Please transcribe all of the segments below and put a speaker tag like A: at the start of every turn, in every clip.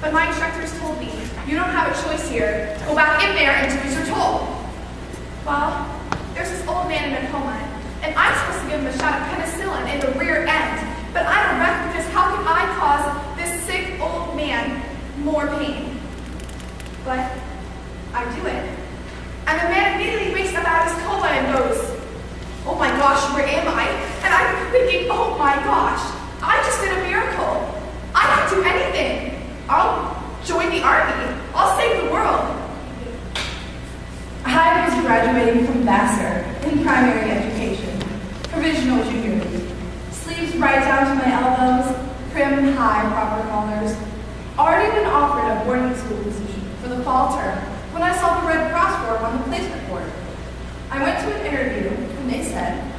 A: But my instructors told me, you don't have a choice here. Go back in there and do as you're told. Well, there's this old man in a coma, and I'm supposed to give him a shot of penicillin in the rear end. But I'm a wreck because how can I cause this sick old man more pain? But I do it. And the man immediately wakes up out of his coma and goes, oh my gosh, where am I? And I'm thinking, oh my gosh, I just did a miracle. I can do anything. I'll join the army. I'll save the world.
B: I was graduating from Vassar in primary education, provisional junior league. Sleeves right down to my elbows, prim high proper collars. Already been offered a boarding school position for the fall term when I saw the Red Cross form on the placement board. I went to an interview and they said,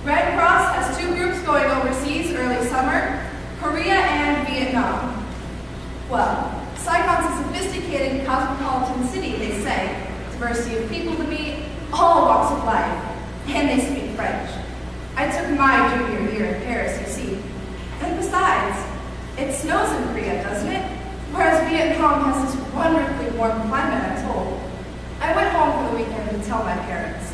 B: Red Cross has 2 groups going overseas early summer, Korea and Vietnam. Well, Saigon's a sophisticated cosmopolitan city, they say. Diversity of people to meet, all walks of life, and they speak French. I took my junior year in Paris, you see. And besides, it snows in Korea, doesn't it? Whereas Vietnam has this wonderfully warm climate, I'm told. I went home for the weekend to tell my parents.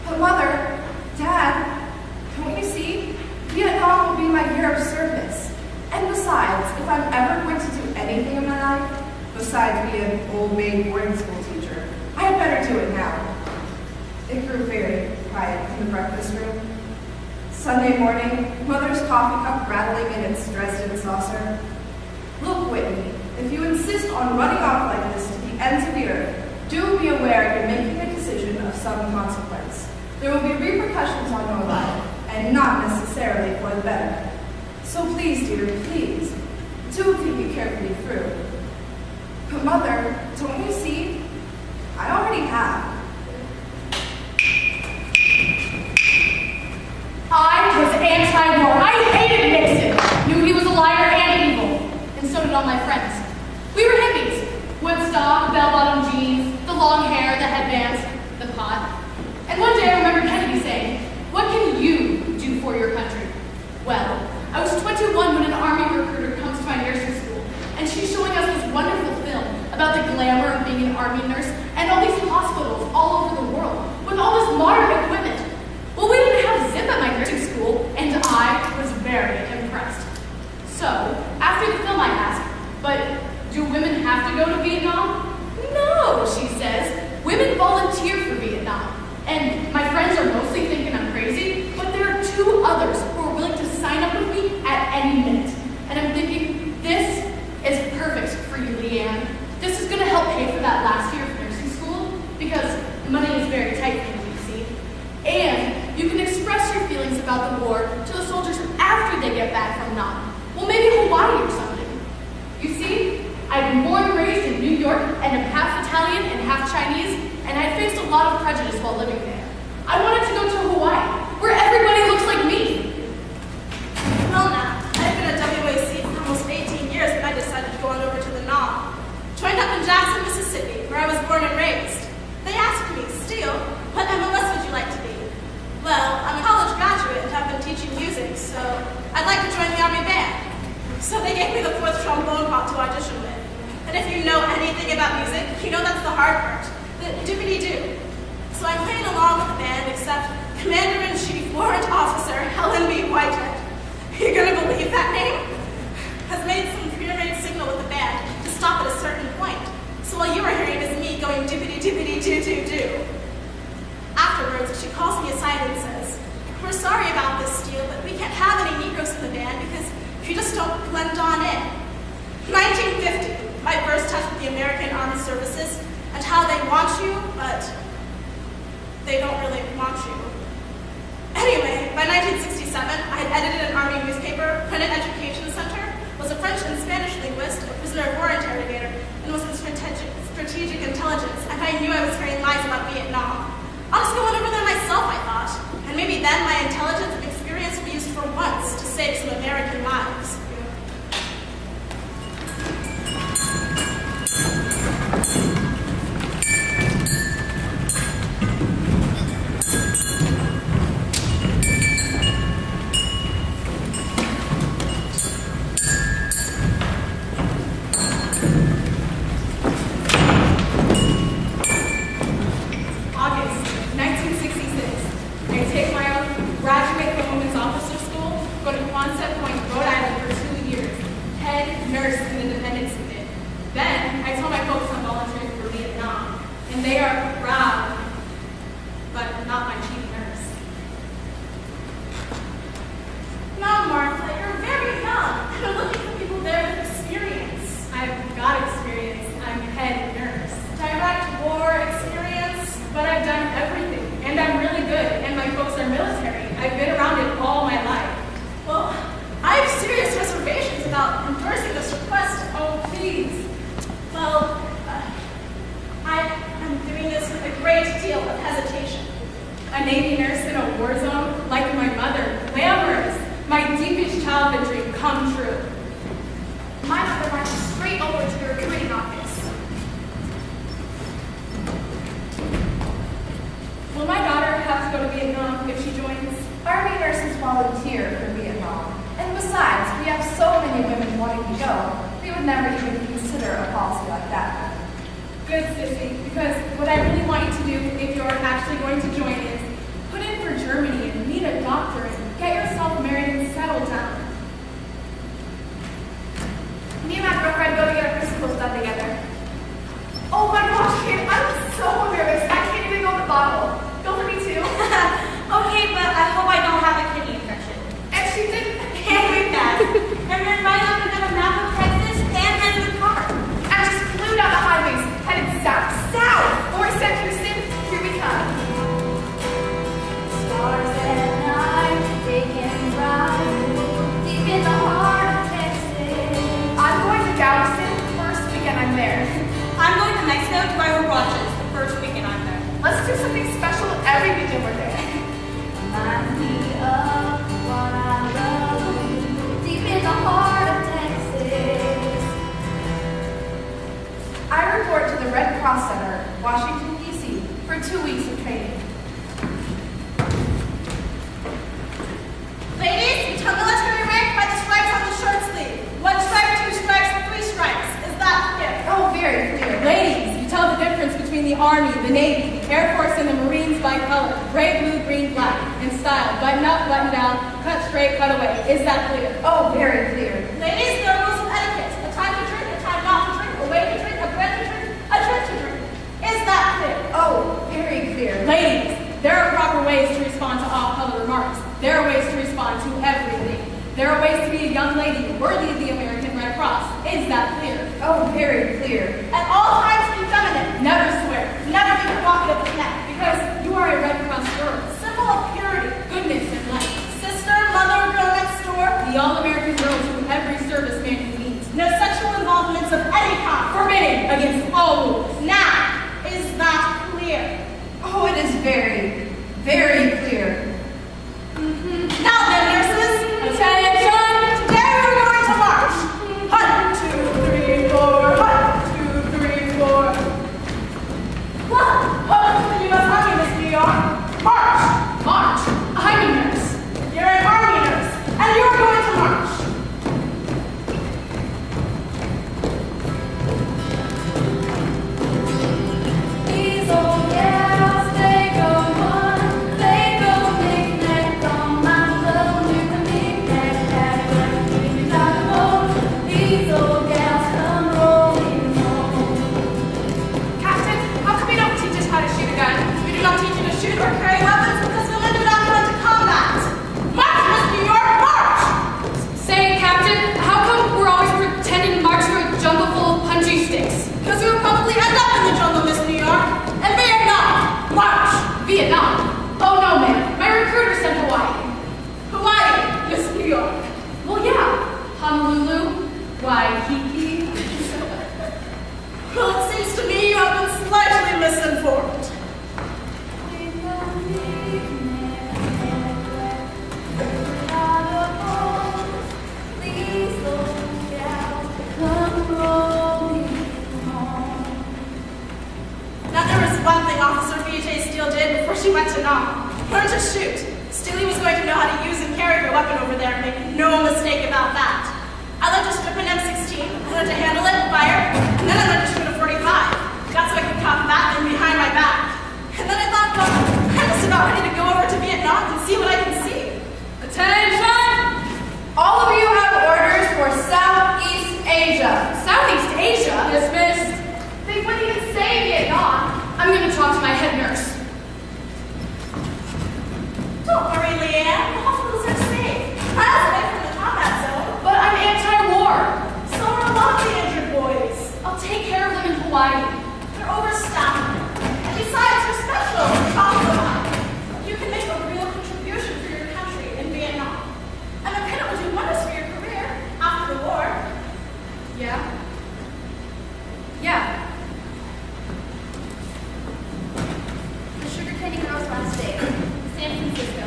B: But Mother, Dad, don't you see? Vietnam will be my year of service. And besides, if I'm ever going to do anything in my life, besides be an old maid boarding school teacher, I had better do it now. It grew very quiet in the breakfast room. Sunday morning, Mother's coffee cup rattling in its Dresden saucer. Look, Whitney, if you insist on running off like this to the ends of the earth, do be aware you're making a decision of some consequence. There will be repercussions on your life, and not necessarily for the better. So please, dear, please, do think it carefully through. But Mother, don't you see? I already have.
C: I was anti-war. I hated Nixon. Knew he was a liar and evil. And so did all my friends. We were hippies. Woodstock, bell-bottom jeans, the long hair, the headbands, the pot. And one day I remember Kennedy saying, what can you do for your country? Well, I was 21 when an army recruiter comes to my nursing school, and she's showing us this wonderful film about the glamour of being an army nurse and all these hospitals all over the world with all this modern equipment. Well, we didn't have zip at my nursing school, and I was very impressed. So, after the film I asked, but do women have to go to Vietnam? No, she says. Women volunteer for Vietnam. And my friends are mostly thinking I'm crazy, but there are 2 others who are willing to sign up with me at any minute. And I'm thinking, this is perfect for you, Leanne. This is going to help pay for that last year of nursing school, because money is very tight for me, you see. And you can express your feelings about the war to the soldiers after they get back from Nam. Well, maybe Hawaii or something. You see, I've been born and raised in New York, and am half Italian and half Chinese, and I faced a lot of prejudice while living there. I wanted to go to Hawaii, where everybody looks like me.
D: Well now, I've been at WAC for almost 18 years when I decided to go on over to the Nam. Joined up in Jackson, Mississippi, where I was born and raised. They asked me, Steele, what MLS would you like to be? Well, I'm a college graduate and have been teaching music, so I'd like to join the Army Band. So they gave me the 4th trombone part to audition with. And if you know anything about music, you know that's the hard part, the doobity-doo. So I'm playing along with the band, except Commander-in-Chief Warrant Officer Helen B. Whitehead, you're gonna believe that name? Has made some prearranged signal with the band to stop at a certain point. So all you are hearing is me going doobity-doobity-doo-doo-doo. Afterwards, she calls me aside and says, we're sorry about this, Steele, but we can't have any Negroes in the band because you just don't blend on in. 1950, my first touch with the American Armed Services and how they want you, but they don't really want you. Anyway, by 1967, I had edited an Army newspaper, Printed Education Center, was a French and Spanish linguist, a prisoner of war interrogator, and was in strategic intelligence, and I knew I was hearing lies about Vietnam. I'll just go on over there myself, I thought, and maybe then my intelligence and experience will be used for once to save some American lives.
C: A Navy nurse in a war zone, like my mother, glamorous. My deepest childhood dream come true.
A: My mother marched straight over to the recruiting office.
C: Will my daughter have to go to Vietnam if she joins?
B: Army nurses volunteer for Vietnam. And besides, we have so many women wanting to go, we would never even consider a policy like that.
C: Good, Sissy, because what I really want you to do if you're actually going to join is put in for Germany and meet a doctor and get yourself married and settle down.
A: Me and my girlfriend go to get our physicals done together. Oh my gosh, kid, I'm so nervous. I can't even go to the bottle. Go for me too.
D: Okay, but I hope I don't have a kidney infection.
A: And she didn't.
D: Can't read that. And then right up and down a map of Texas and headed the car.
A: And just flew down the highways, headed south. South! Fort St. Houston, here we come.
B: Stars at night, they can rise deep in the heart of Texas.
A: I'm going to Galveston the first weekend I'm there.
D: I'm going to Mexico to Iron Watches the first weekend I'm there.
A: Let's do something special every weekend we're there.
B: Remind me of what I love deep in the heart of Texas. I report to the Red Cross Center, Washington, D.C. for 2 weeks of training.
D: Ladies, you tell military rank by the stripes on the shirt sleeve. 1 stripe, 2 stripes, 3 stripes. Is that clear?
B: Oh, very clear.
C: Ladies, you tell the difference between the Army, the Navy, the Air Force, and the Marines by color. Gray, blue, green, black. In style, button up, button down, cut straight, cut away. Is that clear?
B: Oh, very clear.
D: Ladies, there are rules of etiquette. A time to drink, a time not to drink, a way to drink, a breath to drink, a drink to drink. Is that clear?
B: Oh, very clear.
C: Ladies, there are proper ways to respond to off-color remarks. There are ways to respond to everything. There are ways to be a young lady worthy of the American Red Cross. Is that clear?
B: Oh, very clear.
D: At all times be feminine.
C: Never swear,
D: Never be provocative with men.
C: because you are a Red Cross girl.
D: Symbol of purity.
C: Goodness and light.
D: Sister, mother, girl next door.
C: The all-American girl to every serviceman you meet.
D: No sexual involvements of any kind.
C: Forbidden against all rules.
D: Now, is that clear?
B: Oh, it is very, very clear.
D: Now then, nurses.
C: Attention!
D: Today we're going to march. 1, 2, 3, 4. 1, 2, 3, 4. Welcome to the U.S. Army, Miss New York. March.
C: March! I'm a nurse.
D: You're an Army nurse, and you're going to march.
B: These old gals, they go run, they go knick-knack on my love, you can knick-knack, you got a boat. These old gals come rolling home.
A: Captain, how come you don't teach us how to shoot a gun?
D: We do not teach you to shoot or carry weapons because women do not go into combat. March, Miss New York, march!
C: Say, Captain, how come we're always pretending to march through a jungle full of punchy sticks?
D: Because we will probably end up in the jungle, Miss New York. And Vietnam, march!
C: Vietnam? Oh no, ma'am. My recruiter said Hawaii.
D: Hawaii, Miss New York.
C: Well, yeah. Honolulu, Waikiki.
D: Well, it seems to me you have been slightly misinformed.
B: These old gals come rolling home.
D: Now there was one thing Officer B.J. Steele did before she went to Nam. Learn to shoot. Steele was going to know how to use and carry her weapon over there and make no mistake about that. I learned to strip an M16, I learned to handle it and fire, and then I learned to shoot a 45. That's so I could combat them behind my back. And then I thought, well, I'm just about ready to go over to Vietnam and see what I can see.
C: Attention!
B: All of you have orders for Southeast Asia.
C: Southeast Asia? Dismissed.
A: They wouldn't even say Vietnam.
C: I'm going to talk to my head nurse.
D: Don't worry, Leanne. The hospitals are safe. Miles away from the combat zone.
C: But I'm anti-war.
D: So are a lot of the injured boys.
C: I'll take care of them in Hawaii.
D: They're overstaffed. And besides, you're special. Top of the line. You can make a real contribution for your country in Vietnam. And the credit will do wonders for your career after the war.
C: Yeah? Yeah.
B: The sugar candy girl's last day.
C: San Francisco.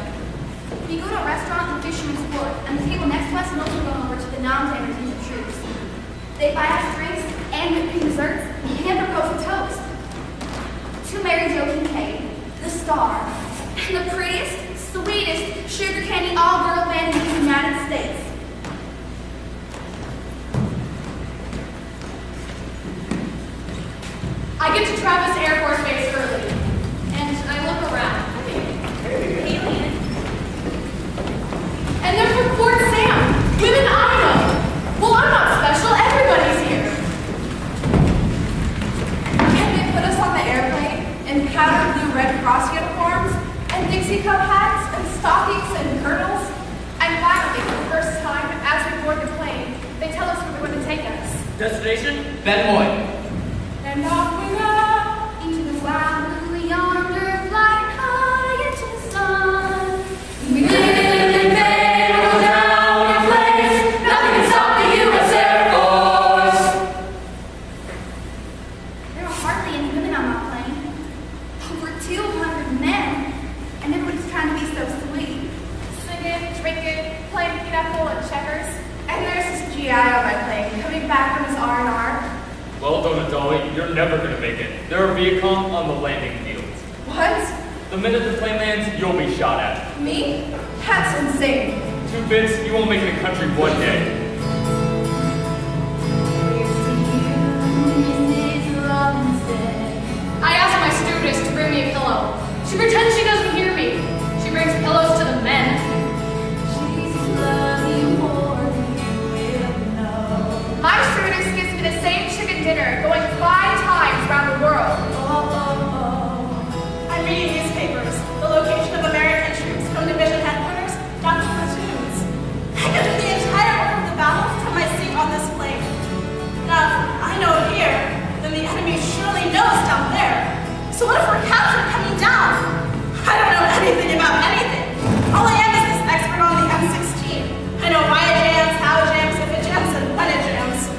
A: We go to a restaurant in Fisherman's Wharf, and the table next to us knows we're going over to the non-Sanitarian troops. They buy us drinks and whipped cream desserts, and propose a toast. To Mary Jo Kincaid, the star, and the prettiest, sweetest sugar candy all-girl band in the United States.
C: I get to Travis Air Force Base early, and I look around. Alien. And they're from Fort Sam, women I know. Well, I'm not special, everybody's here.
B: And they put us on the airplane in powder blue Red Cross uniforms and Dixie Cup hats and stockings and girdles.
A: And finally, for the first time, as we board the plane, they tell us where they're going to take us.
E: Destination? Ben Moy.
A: And off we go into the wild blue yonder, flying high into the sun. We live and fade, go down in flames. Nothing can stop the U.S. Air Force. There were hardly any women on my plane. Over 200 men, and everyone's trying to be so sweet, singing, drinking, playing pinochle and checkers.
B: And there's this GI on my plane coming back from his R&R.
E: Well, Donatelli, you're never gonna make it. There are Viacom on the landing field.
B: What?
E: The minute the plane lands, you'll be shot at.
B: Me? That's insane.
E: 2 bits, you won't make it in the country one day.
C: I ask my stewardess to bring me a pillow. She pretends she doesn't hear me. She brings pillows to the men.
A: My stewardess gives me the same chicken dinner going 5 times around the world.
D: I'm reading newspapers, the location of American troops from division headquarters down to platoons. I could do the entire order of the battle from my seat on this plane. Now, I know here, then the enemy surely knows down there. So what if we're captured coming down? I don't know anything about anything. All I am is this expert on the M16. I know why it jams, how it jams, if it jams, and when it jams.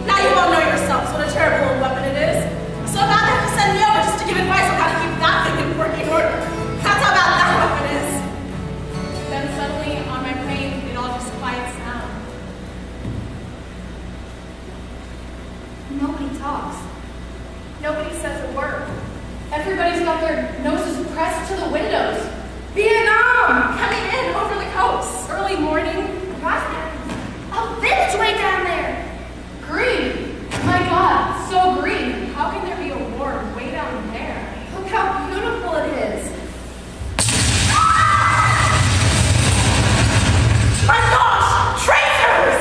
D: Now you all know yourselves what a terrible old weapon it is. So about to have to send me over just to give advice on how to keep that thing in working order. That's how bad that weapon is.
C: Then suddenly, on my plane, it all just quiets down.
A: Nobody talks. Nobody says a word.
C: Everybody's got their noses pressed to the windows.
B: Vietnam! Coming in over the coast. Early morning.
A: What's that? A village way down there.
C: Green. My God, so green. How can there be a war way down there?
B: Look how beautiful it is.
D: My gosh! Traitors!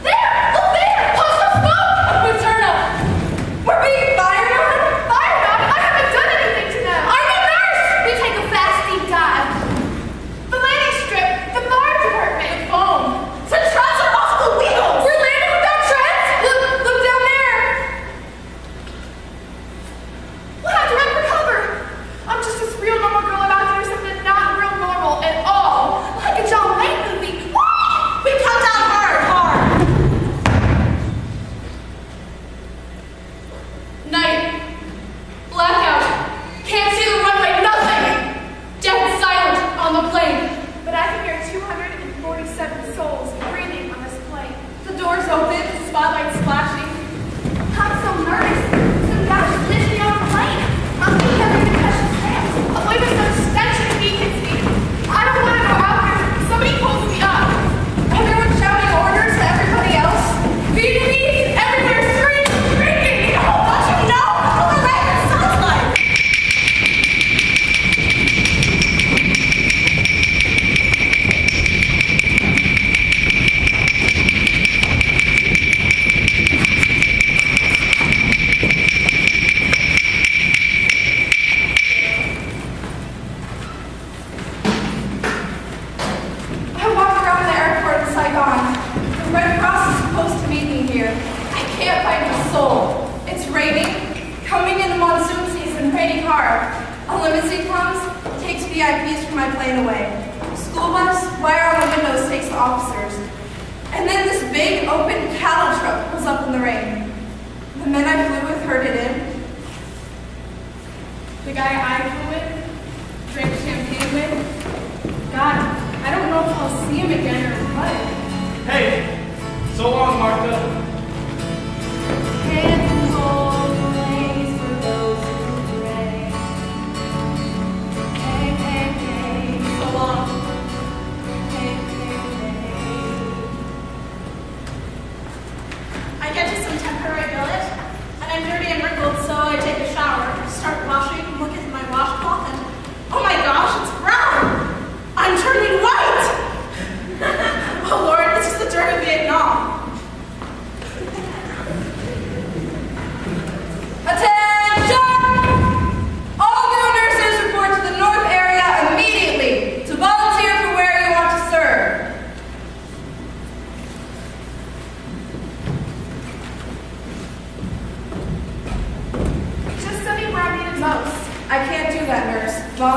A: There! Look there! Puff of smoke!
C: Paterno!
B: We're being fired on?
A: Fired on! I haven't done anything to them! I'm a nurse! We take a fast deep dive. The landing strip, the fire department.
C: The phone.
D: The treads are off the wheels!
A: We're landing without treads! Look down there! We'll have to run for cover. I'm just this real normal girl about to do something not real normal at all. Like a John Wayne movie.
D: We come down hard, hard!
C: Night. Blackout. Can't see the runway, nothing. Dead silent on the plane.
A: But I can hear 247 souls breathing on this plane.
B: The doors open, spotlight splashing.
A: I'm so nervous. Some guys just lift me off the plane. I'm thinking I'm going to catch the stamps. Avoid the suspension vacancy. I don't want to go out there. Somebody pulls me up. Everyone's shouting orders to everybody else. Vietnamese everywhere screaming.
D: Don't you know what the record sounds like?
B: I walk around the airport in Saigon. The Red Cross is supposed to meet me here. I can't find a soul. It's raining. Coming into monsoon season, raining hard. A limousine comes, takes VIPs from my plane away. School bus, wire on the windows takes the officers. And then this big open cattle truck pulls up in the rain. The men I flew with herded in.
C: The guy I flew with, drank champagne with,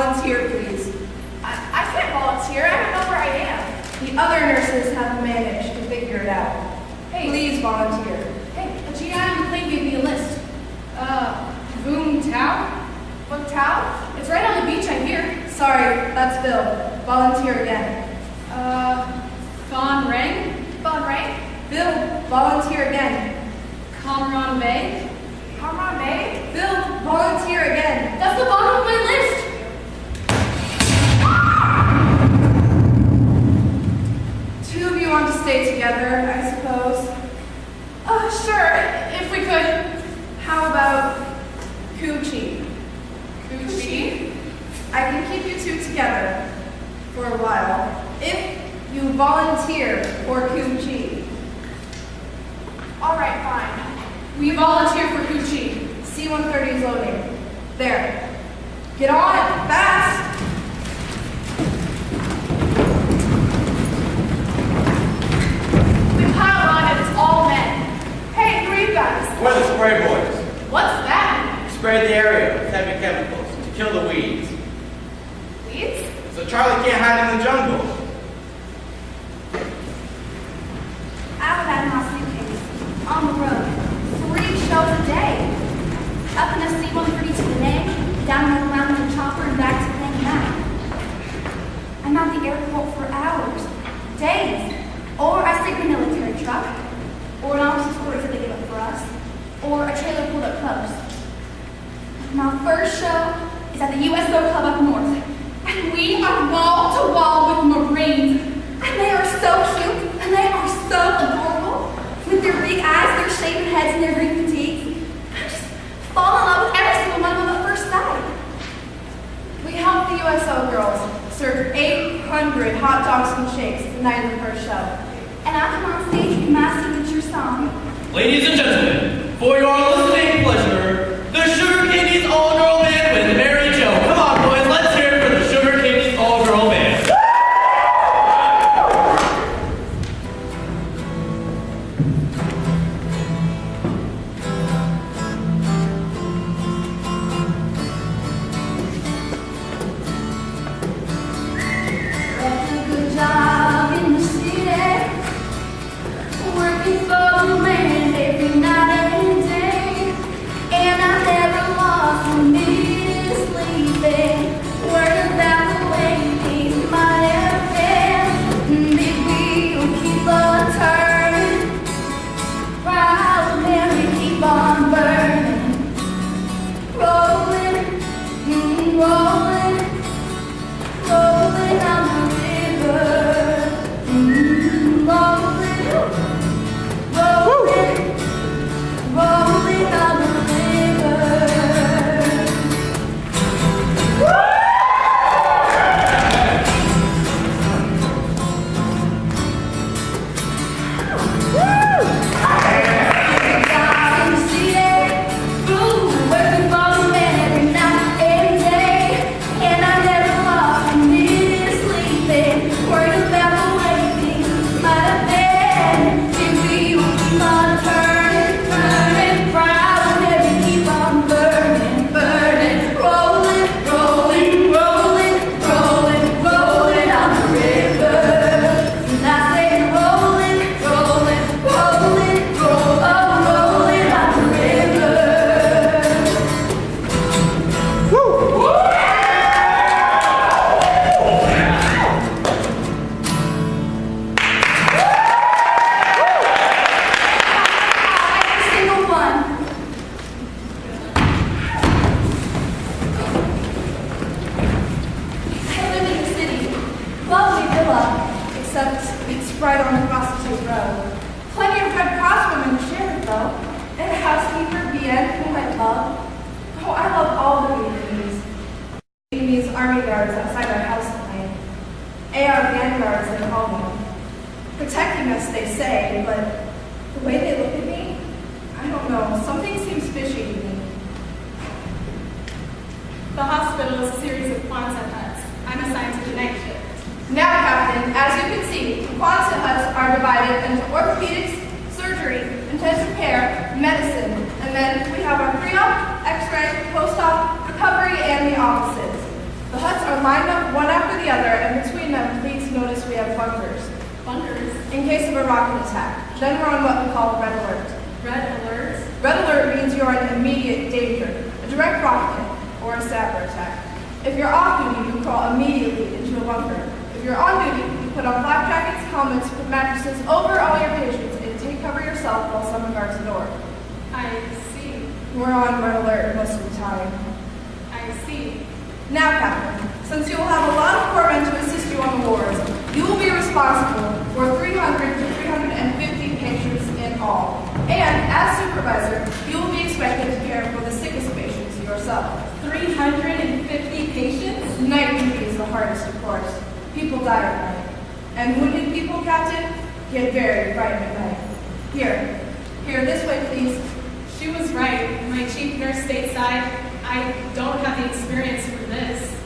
B: Volunteer, please.
A: I can't volunteer. I don't know where I am.
B: The other nurses have managed to figure it out.
C: Hey.
B: Please volunteer.
C: Hey, a GI on the plane gave me a list. Boom Tao?
A: What town?
C: It's right on the beach, I hear.
B: Sorry, that's Bill. Volunteer again.
C: Fawn Rang?
A: Fun, right?
B: Bill, volunteer again.
C: Kamran Bay?
A: Kamran Bay?
B: Bill, volunteer again.
C: That's the bottom of my list!
B: Two of you want to stay together, I suppose.
A: Sure, if we could.
B: How about Coochie?
A: Gucci?
B: I can keep you two together for a while if you volunteer for Coochie.
A: All right, fine.
C: We volunteer for Gucci.
B: C-130 is loading. There. Get on it, fast!
A: We pile on and it's all men. Hey, who are you guys?
F: We're the spray boys.
A: What's that?
F: We spray the area with heavy chemicals to kill the weeds.
A: Weeds?
F: So Charlie can't hide in the jungle.
G: I've had my suitcase on the road 3 shows a day. Up in a C-130 to the neck, down and around the chopper and back to Penang. I'm at the airport for hours, days, or I take a military truck, or an officer's quarters that they give up for us, or a trailer pulled up close. My first show is at the USO Club up north, and we are wall to wall with Marines, and they are so cute, and they are so adorable, with their big eyes, their shaven heads, and their green fatigues. I just fall in love with every single one of them at first sight.
B: We helped the USO girls serve 800 hot dogs and shakes the night of the first show.
G: And I come on stage with my signature song.
H: Ladies and gentlemen, for your listening pleasure, the Sugar Candy's All-Girl Band with Mary Jo. Come on, boys, let's hear it for the Sugar Candy's All-Girl Band.
G: Left a good job in the city, working for the man every night and day. And I never lost 1 minute sleeping, worried about the way things might have been. Big wheel keep on turning, proud Mary keep on burning, rolling, rolling. Rolling on the river, rolling, rolling, rolling on the river. Down in the city, working for the man every night and day, and I never lost 1 minute sleeping, worried about the way things might have been. If we will keep on turning, turning, proud, and keep on burning, burning, rolling, rolling, rolling, rolling, rolling on the river. And I say rolling, rolling, rolling, rolling on the river. Every single one. I live in the city. Lovely villa,
B: Except it's right on the prostitute road. Plenty of Red Cross women to share it though. And a housekeeper, Bien, whom I love. Oh, I love all the Vietnamese. Vietnamese army guards outside our house at night. AR vanguards, they call them. Protecting us, they say, but the way they look at me, I don't know. Something seems fishy to me.
D: The hospital is a series of Quonset huts. I'm assigned to the night shift.
B: Now, Captain, as you can see, the Quonset huts are divided into orthopedics, surgery, intensive care, medicine, and then we have our pre-op, x-ray, post-op, recovery, and the offices. The huts are lined up one after the other, and between them, please notice we have bunkers.
C: Bunkers.
B: In case of a rocket attack, then we're on what we call red alert.
C: Red alerts.
B: Red alert means you're in immediate danger, a direct rocket hit, or a sapper attack. If you're off duty, you crawl immediately into a bunker. If you're on duty, you put on flak jackets, helmets, put mattresses over all your patients, and take cover yourself while someone guards the door.
C: I see.
B: We're on red alert most of the time.
C: I see.
B: Now, Captain, since you will have a lot of corpsmen to assist you on the wards, you will be responsible for 300 to 350 patients in all. And as supervisor, you will be expected to care for the sickest patients yourself.
C: 350 patients?
B: Night duty is the hardest, of course. People die at night. And wounded people, Captain, get very frightened at night. Here, this way, please.
C: She was right. My chief nurse stateside. I don't have the experience for this.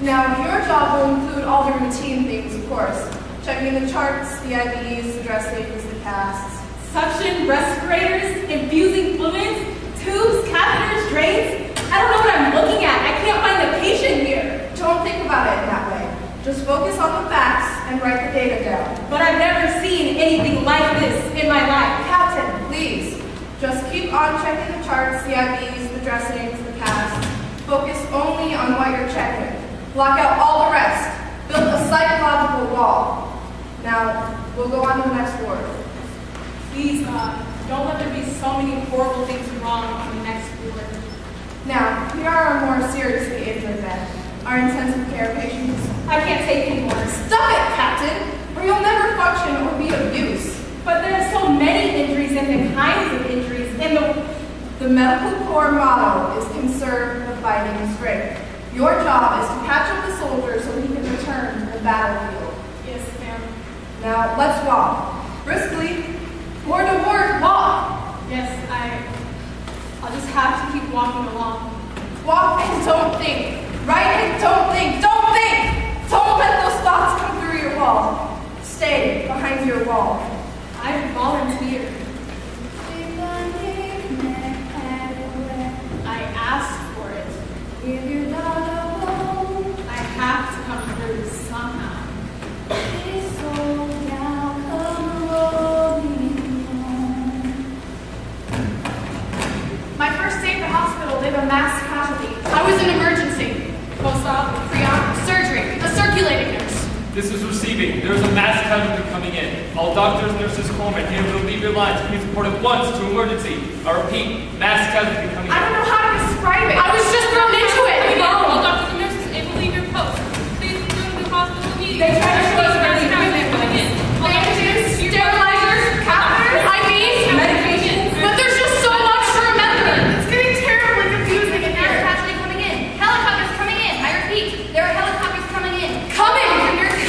B: Now, your job will include all the routine things, of course. Checking the charts, the IVs, the dressings, the casts.
C: Suction, respirators, infusing fluids, tubes, catheters, drains. I don't know what I'm looking at. I can't find the patient here.
B: Don't think about it in that way. Just focus on the facts and write the data down.
C: But I've never seen anything like this in my life.
B: Captain, please. Just keep on checking the charts, the IVs, the dressings, the casts. Focus only on what you're checking. Block out all the rest. Build a psychological wall. Now, we'll go on to the next ward.
C: Please, God, don't let there be so many horrible things wrong on the next ward.
B: Now, here are our more seriously injured men. Our intensive care patients.
C: I can't take anymore.
B: Stop it, Captain, or you'll never function or be of use.
C: But there are so many injuries and the kinds of injuries and
B: The medical corps motto is conserve the fighting strength. Your job is to patch up the soldier so he can return to the battlefield.
C: Yes, ma'am.
B: Now, let's walk. Briskly. Ward to ward, walk.
C: Yes, I'll just have to keep walking along.
B: Walk and don't think. Write and don't think. Don't think! Don't let those thoughts come through your wall. Stay behind your wall.
C: I volunteered. I asked for it.
B: Give your dog a bone.
C: I have to come through somehow.
B: This soul now come rolling home.
A: My first day at the hospital, they have a mass casualty.
C: I was in emergency. Post-op, pre-op, surgery, a circulating nurse.
E: This is receiving. There is a mass casualty coming in. All doctors, nurses, corpsmen, here will leave your lines. Please report at once to emergency. I repeat, mass casualty coming in.
A: I don't know how to describe it.
C: I was just thrown into it.
I: All doctors and nurses able to leave your post. Please resume the hospital immediately.
C: They tried to show us where the equipment
I: coming in. All
A: Bandages,
I: doctors,
A: sterilizers, catheters,
C: IVs, medications. But there's just so much to remember.
A: It's getting terribly confusing in
G: Mass
A: here.
G: casualty coming in. Helicopters coming in. I repeat, there are helicopters coming in.
C: Coming!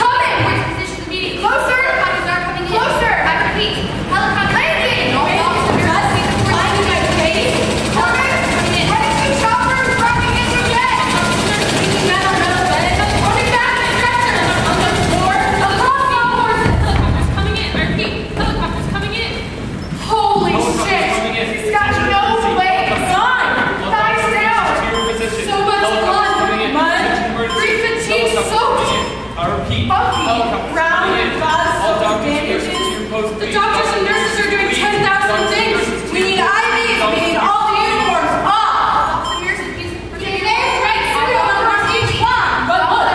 C: Coming!
G: Which position immediately?
A: Closer!
G: Helicopters are coming in.
A: Closer!
G: I repeat, helicopters
A: Landing!
G: All officers
C: Just need to find my face.
A: Corpsmen, heading to choppers, dropping into jet. Coming back to stretchers.
I: Helicopters coming in. I repeat, helicopters coming in.
C: Holy
E: Helicopters
C: shit!
E: coming in.
A: He's got no legs.
C: Gone!
E: All
A: Thighs
E: doctors,
A: down.
E: to your position.
C: So much
E: Helicopters
C: blood,
E: coming in.
C: mud,
E: Attention emergency.
C: free fatigue,
E: Helicopters
C: soaked.
E: coming in. I repeat,
A: Buffy,
E: helicopters
C: brown,
E: coming in.
C: bus,
E: All doctors,
C: bandages.
E: nurses, to your post,
C: The
E: please.
C: doctors and nurses are doing 10,000
E: Doctors,
C: things.
E: nurses, to
B: We
E: your
B: need
E: post.
B: IVs. We
E: Doctors,
B: need all the uniforms off.
G: Officer nurses, please.
B: Take it in. Right, serial number each one.
C: But look,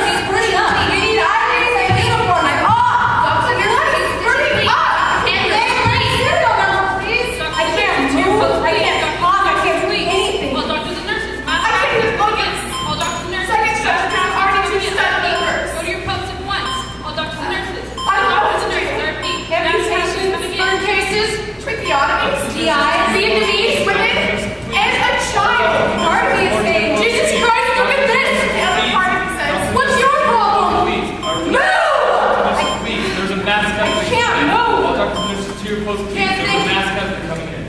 C: he's pretty up.
B: We need IVs and uniforms off.
G: Officer nurses,
B: Hurry up.
G: Hands
B: Next, serial number, please.
C: I can't move. I can't talk. I can't do anything.
I: All doctors and nurses, mass
A: I can't
I: casualties coming in.
A: focus.
I: All doctors and nurses.
A: Second touchdown, already two step overs.
I: Go to your posts at once. All doctors and nurses.
A: I
I: All
A: don't know
I: doctors
A: what
I: and
A: to do.
I: nurses. I repeat, mass casualties coming in.
C: Burn cases,
A: Tracheotomies,
C: GIs,
A: Vietnamese women, and a child.
C: Part of me is saying, Jesus Christ, look at this!
A: The other part of me says,
C: What's your problem?
E: Please,
C: Move!
E: please, there's a mass casualty.
C: can't
E: coming in.
C: move.
E: All doctors, nurses, to your post, please.
C: Can't
E: There's
C: think.
E: a mass casualty coming in.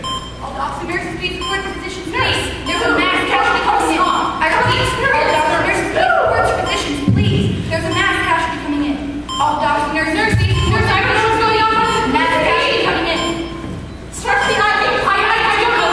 G: All officer nurses, please report to positions,
A: Nurse,
G: please. There's a mass casualty coming in.
A: I repeat,
G: All doctors and nurses, please report to positions, please. There's a mass casualty coming in. All doctors and nurses, please report to
C: I don't know what's going on.
G: Mass casualty coming in.
C: Start the IV. I don't know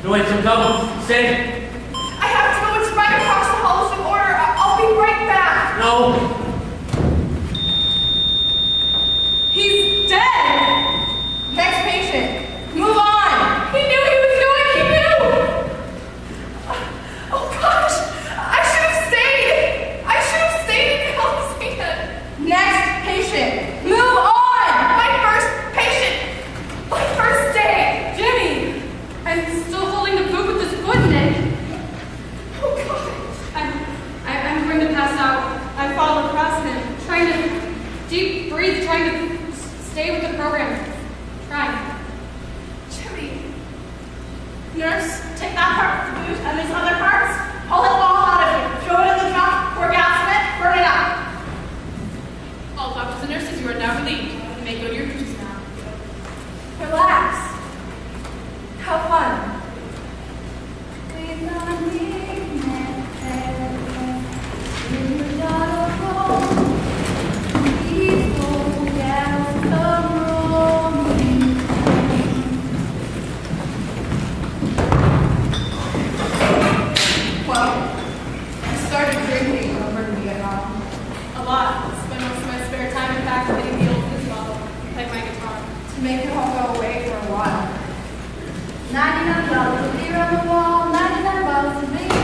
H: No, wait, so come. Stay.
A: I have to go. It's right across the hall. Some order. I'll be right back.
H: No.
B: He's dead! Next patient. Move on!
A: He knew he was going. He knew. Oh gosh! I should have stayed. I should have stayed in Coliseum.
B: Next patient. Move on!
A: My first patient. My first day.
C: Jimmy! I'm still holding the boot with this foot in it.
A: Oh god.
C: I'm going to pass out.
D: I fall across him.
C: Trying to deep breathe, trying to stay with the program. Trying.
A: Jimmy.
D: Nurse, take that part of the boot and these other parts. Pull it all out of you. Throw it in the trunk, orgasm it, burn it up.
I: All doctors and nurses, you are now relieved. You may go to your duties now.
B: Relax. Have fun.
A: Well, I started drinking over in Vietnam.
C: A lot. Spend most of my spare time, in fact, hitting the old fizz bottle. Play my guitar.
A: To make it all go away for a while.
G: $99 a beer on the wall, $99 a beer.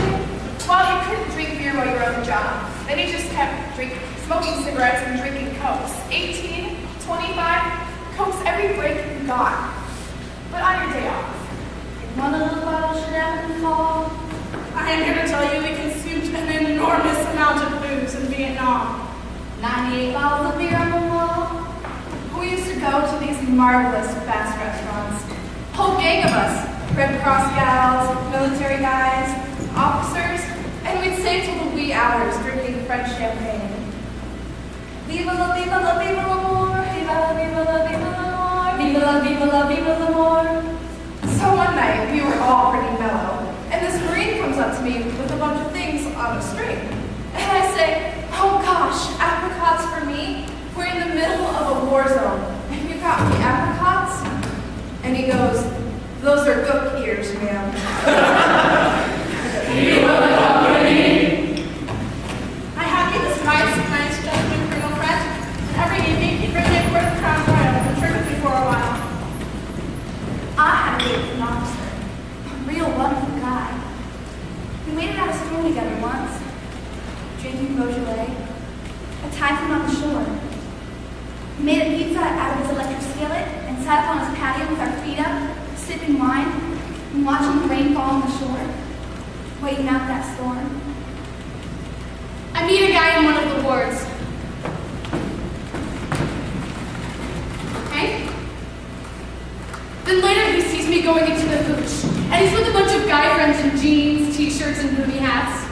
A: Well, you couldn't drink beer while you were on the job. Then you just kept smoking cigarettes and drinking Cokes. 18, 25, Cokes every break you got. But on your day off.
G: One of those bottles should happen to fall.
D: I am here to tell you we consumed an enormous amount of booze in Vietnam.
G: 98 bottles of beer on the wall.
B: We used to go to these marvelous fast restaurants. Whole gang of us. Red Cross gals, military guys, officers, and we'd stay till the wee hours drinking French champagne. Viva la viva la viva l'amour, viva la viva la viva l'amour, viva la viva la viva l'amour. So one night, we were all pretty mellow, and this Marine comes up to me with a bunch of things on a string. And I say, oh gosh, apricots for me? We're in the middle of a war zone. Have you got me apricots? And he goes, those are gook ears, ma'am.
D: I have you this nice gentleman criminal friend, and every evening he'd bring me a quart of Crown Royal and drink with me for a while.
G: I had a date with an officer, a real wonderful guy. We waited at a school together once, drinking Beaujolais. I tied him on the shore. We made a pizza out of his electric skillet and sat up on his patio with our feet up, sipping wine and watching the rain fall on the shore, waiting out that storm.
C: I meet a guy in one of the wards. Hank? Then later he sees me going into the hooch, and he's with a bunch of guy friends in jeans, t-shirts, and booty hats.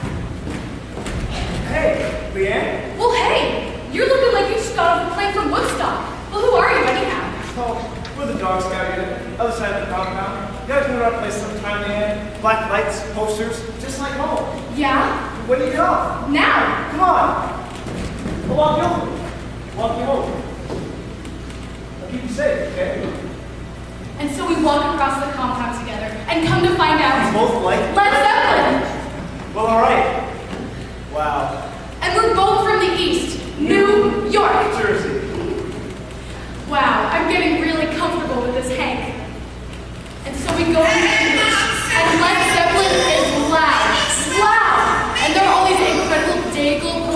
J: Hey, Leanne?
C: Well, hey, you're looking like you just got off a plane from Woodstock. Well, who are you anyhow?
J: Oh, we're the Dog Scout unit, other side of the compound. You guys know our place sometime, Leanne? Black lights, posters, just like home.
C: Yeah?
J: Where do you get off?
C: Now?
J: Come on. I'll walk you over. Walk you over. I'll keep you safe, okay?
C: And so we walk across the compound together, and come to find
J: You
C: out,
J: both like
C: Led Zeppelin!
J: Well, all right. Wow.
C: And we're both from the East, New York.
J: Jersey.
C: Wow, I'm getting really comfortable with this Hank. And so we go into the hooch, and Led Zeppelin is loud, loud! And there are all these incredible Daigle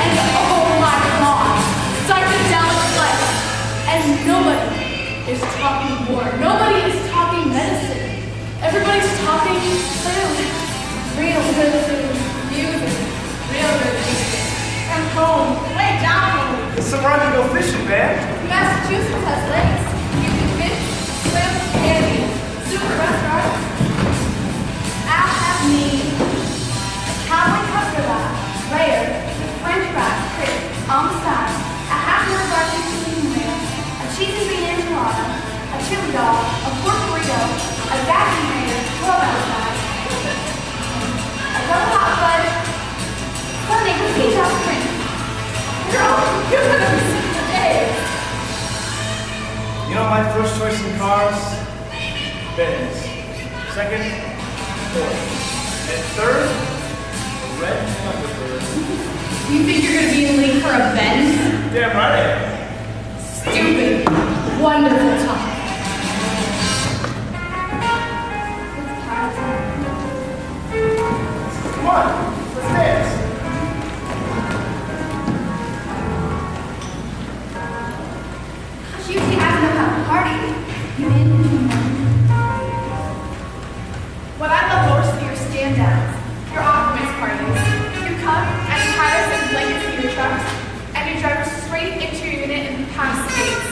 C: and oh my god, psychedelic lights. And nobody is talking war. Nobody is talking medicine. Everybody's talking food. Real good food. Music. Real good music.
D: And home, way down home.
J: It's some right to go fishing, man.
B: Massachusetts has lakes. You can fish, swim, and eat. Super restaurants.
G: I'll have me a cowboy cutler lot, rare, with French fries, crisp, on the side, a half an hour barbecue chicken wing, a cheesy bean enchilada, a chili dog, a pork burrito, a vacuum grater, 12-ounce size, a double hot fudge, Sunday with peach ice cream.
B: Girl, you're gonna be sick today.
J: You know my first choice in cars? Benz. Second, fourth. And third, a red Thunderbird.
C: You think you're gonna be in the league for a Benz?
J: Damn right I am.
C: Stupid. Wonderful talk.
J: Come on, let's dance.
G: She usually has to know how to party. You in?
A: What I love most are your stand-downs, your optimist parties. You come and you hire us in blankets in your trucks, and you drive us straight into your unit and past the gates.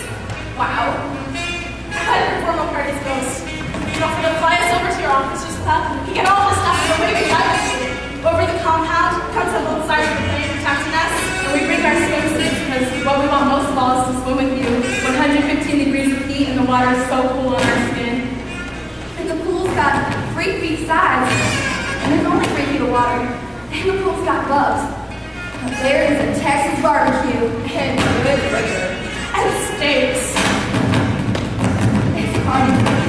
A: Wow.
D: How do your formal parties goes? You offer to fly us over to your office just club. You get all this stuff and away we drive you. Over the compound, comes on both sides of the plane protecting us.
C: And we bring our swimsuits because what we want most of all is to swim with you. 115 degrees of heat and the water is so cool on our skin.
B: And the pool's got 3 feet size, and there's only 3 feet of water. And the pool's got bugs. But there is a Texas barbecue and good liquor.
D: And steaks.
B: It's party.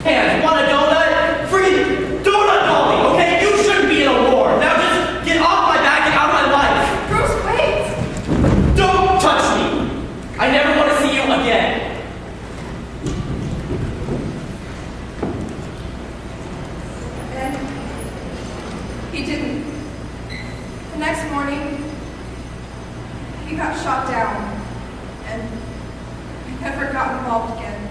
H: Hands, want a donut? Free donut calling, okay? You shouldn't be in a war. Now just get off my back and out of my life.
B: Bruce, wait!
H: Don't touch me. I never want to see you again.
B: And he didn't. The next morning, he got shot down, and I never got involved again.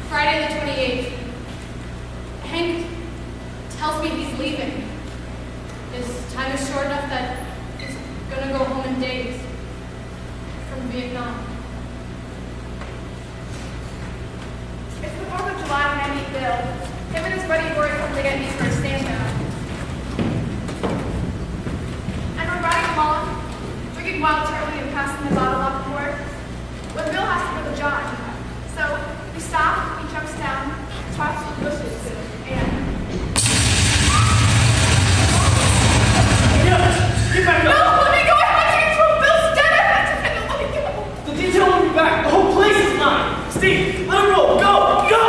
C: Friday the 28th. Hank tells me he's leaving. His time is short enough that he's gonna go home in days from Vietnam.
A: It's the 4th of July when I meet Bill. Him and his buddy Rory come to get me for a stand-down. And we're riding along, drinking Wild Turley and passing the bottle up and forth, when Bill has to go to John. So we stop, he jumps down, tries to the bushes, and...
J: Get back
A: No,
J: up!
A: let me go! I have to get to him! Bill's dead! I have to let me go!
J: The detail will be back. The whole place is mine. Steve, let him roll. Go! Go!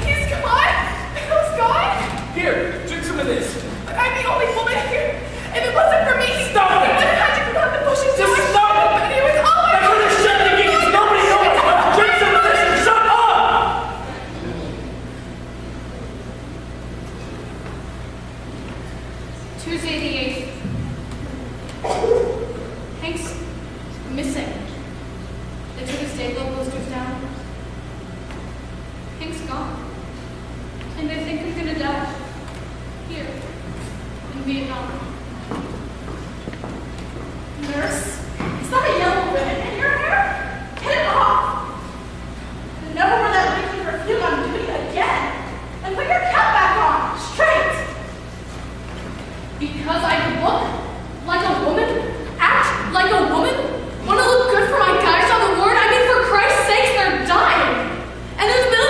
A: He's gone! Bill's gone!
J: Here, drink some of this.
A: But I'm the only woman here. If it wasn't for me,
J: Stop
A: he
J: it!
A: would have had to go down the bushes.
J: Just
A: so I
J: stop it!
A: But he was all
J: I heard this shit thinking it's nobody knows. Drink some of this and shut up!
C: Tuesday the 8th. Hank's missing. They took his day glow posters down. Hank's gone. And they think he's gonna die. Here. In Vietnam.
D: Nurse, is that a yellow ribbon in your hair? Get it off! And never wear that liquid perfume on duty again. And put your cap back on, straight.
C: Because I look like a woman? Act like a woman? Wanna look good for my guys on the ward? I mean, for Christ's sakes, they're dying. And in the middle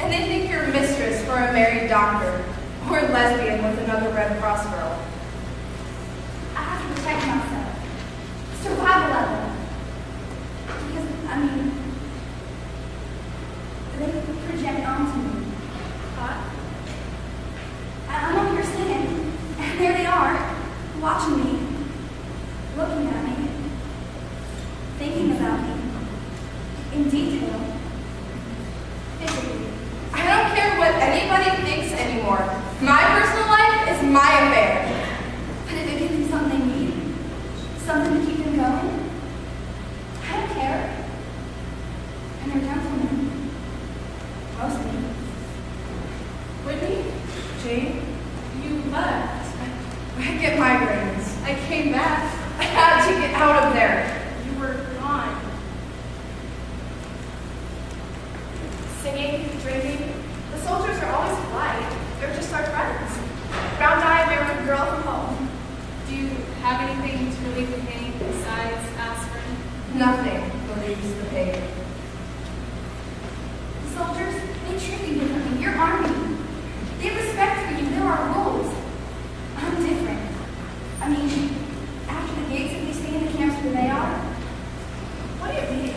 B: And they think you're a mistress for a married doctor or a lesbian with another Red Cross girl.
G: I have to protect myself. Survival level. Because, they project onto me. I'm over here singing, and there they are, watching me, looking at me, thinking about me, in detail, physically.
B: I don't care what anybody thinks anymore. My personal life is my affair.
G: But if it gives them something they need, something to keep them going, I don't care. And they're gentlemen. Mostly.
B: Whitney? Jane? You left. I get migraines. I came back. I had to get out of there.
A: You were gone. Singing, drinking. The soldiers are always polite. They're just our friends. Brown-eyed American girl from home.
I: Do you have anything to relieve the pain besides aspirin?
B: Nothing relieves the pain.
G: The soldiers, they treat you differently. You're army. They have respect for you. There are rules. I'm different. After the gates, if we stay in the camps where they are,
A: What do you mean?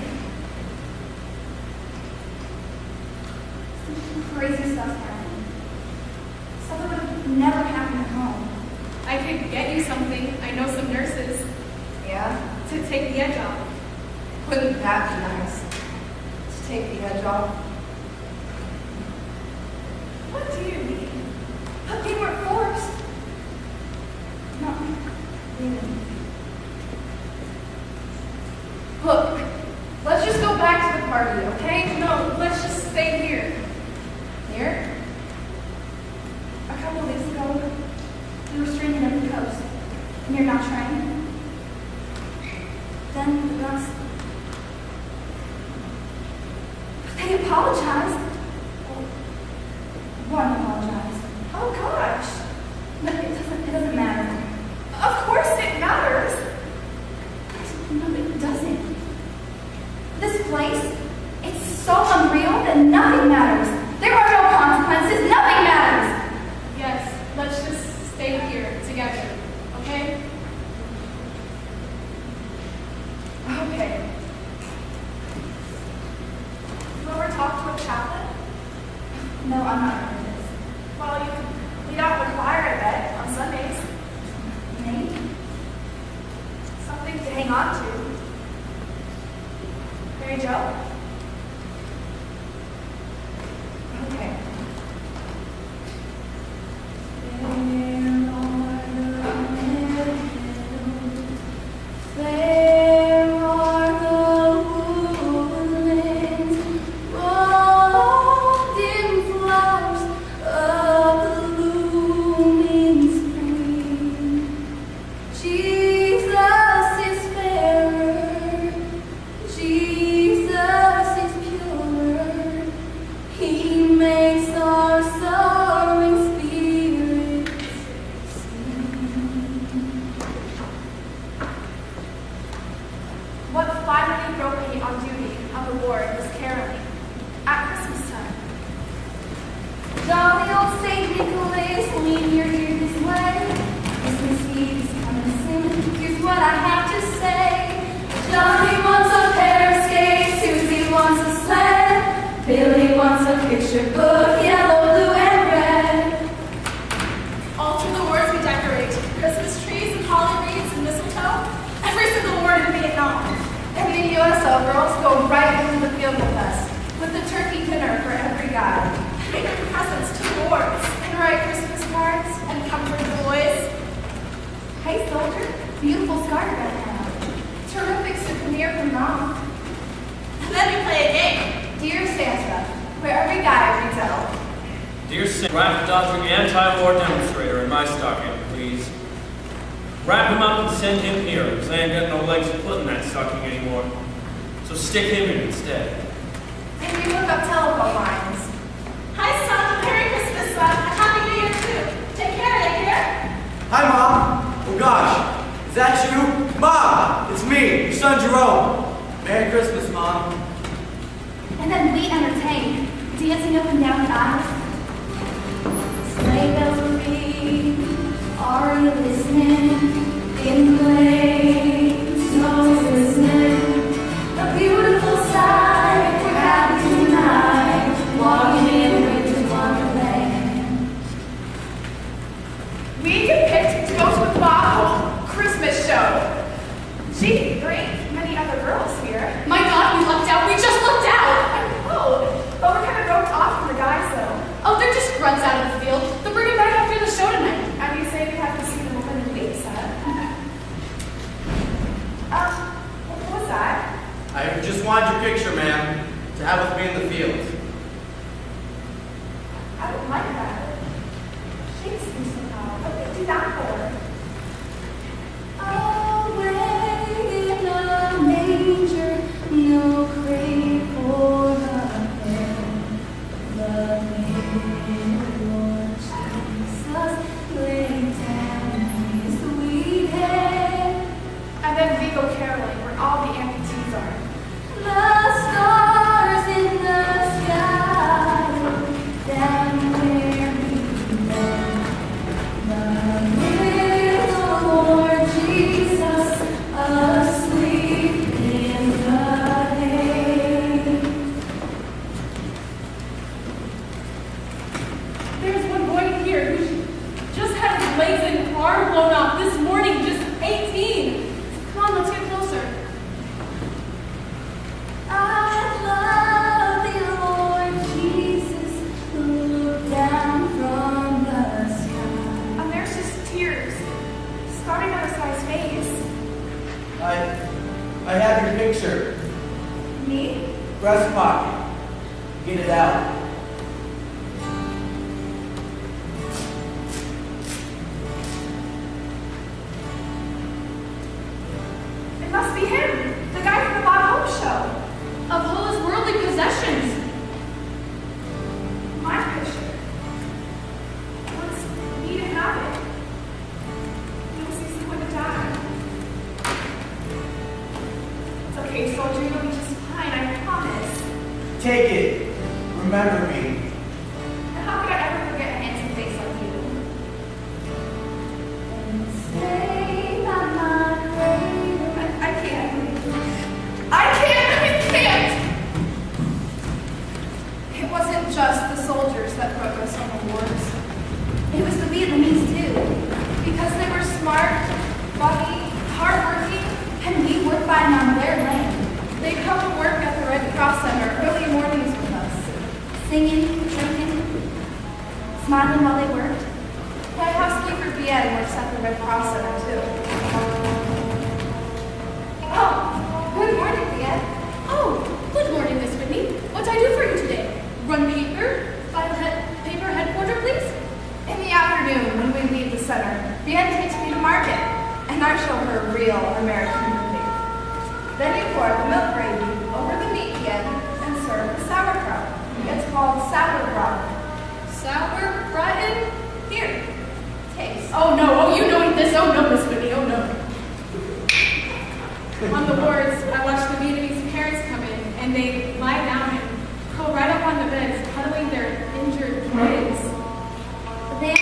G: crazy stuff's happening. Stuff that would have never happened at home.
I: I could get you something. I know some nurses
B: Yeah?
I: to take the edge off.
B: Wouldn't that be nice? To take the edge off.
A: What do you mean?
G: But they were forced. No, really.
B: Look, let's just go back to the party, okay?
I: No, let's just stay here.
B: Here?
G: A couple of weeks ago, we were stranded at the coast, near Mount Shrine. Then the guns. They apologized. One apologized.
A: Oh gosh.
G: But it doesn't matter.
A: Of course it matters.
G: No, it doesn't. This place, it's so unreal that nothing matters. There are no consequences. Nothing matters.
I: Yes, let's just stay here together, okay?
B: Okay.
A: You ever talk to a chaplain?
G: No, I'm not religious.
A: Well, you can lead out the choir, I bet, on Sundays.
G: Maybe.
A: Something to hang on to. Mary Jo?
B: Okay.
G: There are the woodlands, robed in flowers of the blooming spring. Jesus is fairer, Jesus is purer. He makes our sorrowing spirits sing.
A: What finally broke me on duty on the ward was caroling. At Christmas time.
G: Jolly old Saint Nicholas, when you're here this way, Christmas Eve is coming soon. Here's what I have to say. Johnny wants a pair of skates, Susie wants a sled, Billy wants a picture book, yellow, blue, and red.
D: All through the wards we decorate Christmas trees and holly wreaths and mistletoe. Every single ward in Vietnam.
B: And the USO girls go right into the field with us, with the turkey dinner for every guy.
D: We give presents to the wards
A: And write Christmas cards.
D: and comfort the boys.
G: Hey, soldier, beautiful scarf right now.
B: Terrific souvenir from Mom.
D: And then we play a game.
B: Dear Santa, where every guy reads out.
K: Dear Santa, wrap Dr. Anti-War Demonstrator in my stocking, please. Wrap him up and send him here, because I ain't got no legs to put in that stocking anymore. So stick him in instead.
B: And we look up telephone lines.
D: Hi, son. Merry Christmas, son. And Happy New Year, too. Take care, you hear?
L: Hi, Mom. Oh, gosh. Is that you? Mom, it's me, your son Jerome. Merry Christmas, Mom.
G: And then we entertain dancing up and down the aisles. Sleigh bells will ring. Are you listening? In the lane, snow is listening. A beautiful sight we're having tonight, walking in winter's wonderland.
A: We get picked to go to the Bob Christmas show. Gee, there ain't many other girls here.
C: My God, we lucked out. We just lucked out.
A: Oh, but we're kind of roped off from the guys, though.
C: Oh, they're just grunts out of the field. They'll bring them back after the show tonight.
A: And you say we have to see them within weeks, huh? What was that?
F: I just wanted your picture, ma'am, to have with me in the field.
A: I don't like that. Shakes me somehow. What did you do that for?
G: Away in a manger, no crave for the pain. The little Lord Jesus laid down his sweet head.
A: And then we go caroling where all the amputees are.
G: The stars in the sky, down where we lay. The little Lord Jesus asleep in the hay.
C: There's one boy here who just had his legs and arm blown off this morning, just 18. Come on, let's get closer.
G: I love the Lord Jesus who looked down from the sky.
A: And there's just tears starting on this guy's face.
L: I have your picture.
A: Me?
L: Breast pocket. Get it out.
A: It must be him, the guy from the Bob Hope show.
C: Of all his worldly possessions.
A: My picture. Wants me to have it. He was he's going to die. It's okay, soldier, you'll be just fine, I promise.
L: Take it. Remember me.
A: And how could I ever forget a handsome face like you?
G: Stay by my grave.
A: I can't. I can't! It wasn't just the soldiers that broke us on the wars.
G: It was the Vietnamese too.
A: Because they were smart, lucky, hardworking,
G: And we were fighting on their land,
A: they come to work at the Red Cross Center early mornings with us.
G: singing, drinking, smiling while they worked.
A: My housekeeper Bien works at the Red Cross Center too. Oh, good morning, Bien.
C: Oh, good morning, Miss Whitney. What I do for you today? Run paper? File paper headquarter, please?
A: In the afternoon, when we leave the center, Bien takes me to market, and I show her real American movie. Then you pour the milk gravy over the meat Bien and serve the sauerkraut. It's called sauerkraut.
C: Sauerbraten?
A: Here, taste.
C: Oh no, oh you know this, oh no, Miss Whitney, oh no. On the wards, I watched the Vietnamese parents come in, and they lie down and curl right up on the beds, cuddling their injured kids.
G: Then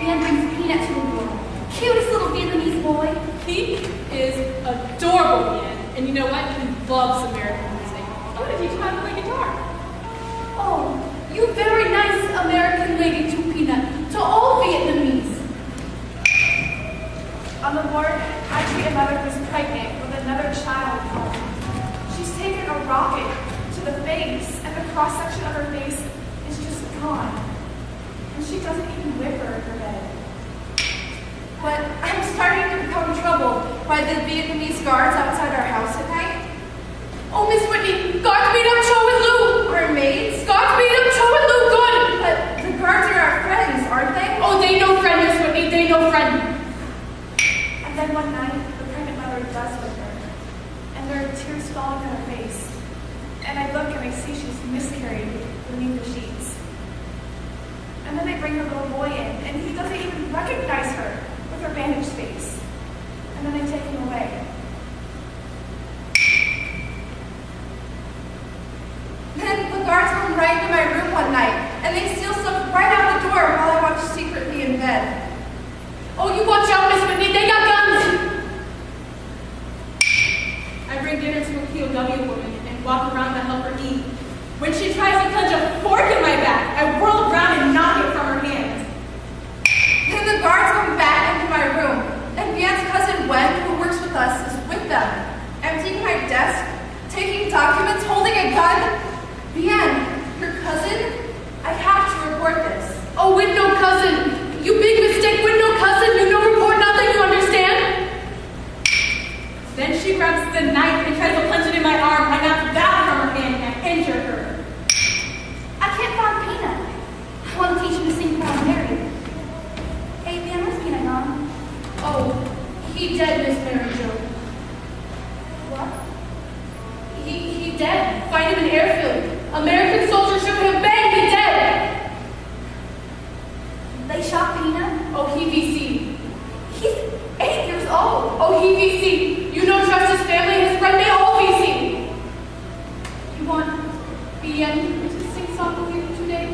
G: Bien brings Peanut to the door. Cutest little Vietnamese boy.
C: He is adorable, Bien. And you know what? He loves American music. I'm gonna teach him how to play guitar. Oh, you very nice American lady to Peanut, to all Vietnamese.
A: On the ward, I treat a mother who's pregnant with another child home. She's taken a rocket to the face, and the cross-section of her face is just gone. And she doesn't even whimper in her bed. But I'm starting to become troubled by the Vietnamese guards outside our house at night.
C: Oh, Miss Whitney, guards beat up Cho and Lou.
A: Our maids.
C: Guards beat up Cho and Lou, good.
A: But the guards are our friends, aren't they?
C: Oh, they no friend, Miss Whitney, they no friend.
A: And then one night, the pregnant mother does with her. And there are tears falling on her face. And I look and I see she's miscarried beneath the sheets. And then they bring her little boy in, and he doesn't even recognize her with her bandaged face. And then they take him away. Then the guards come right into my room one
B: night, and they steal stuff right out the door while I watch secretly in bed.
C: Oh, you watch out, Miss Whitney, they got guns!
D: I bring dinner to a POW woman and walk around to help her eat. When she tries to punch a fork in my back, I whirl around and knock it from her hands.
B: Then the guards come back into my room, and Vian's cousin Wen, who works with us, is with them, emptying my desk, taking documents, holding a gun. Vian, your cousin? I have to report this.
C: Oh, with no cousin! You big mistake, with no cousin! You no report nothing, you understand?
D: Then she grabs the knife and tries to punch it in my arm. I knock that from her hand and injure her.
G: I can't find Peanut. I want to teach him to sing Proud Mary. Hey, Vian, where's Peanut gone?
C: Oh, he dead, Miss Mary Jo.
G: What?
C: He dead. Find him in airfield. American soldiers shoot him. Bang, he dead!
G: They shot Peanut?
C: Oh, he VC.
G: He's 8 years old.
C: Oh, he VC. You don't trust his family, his friend, they all VC. You want BM to sing song with you today?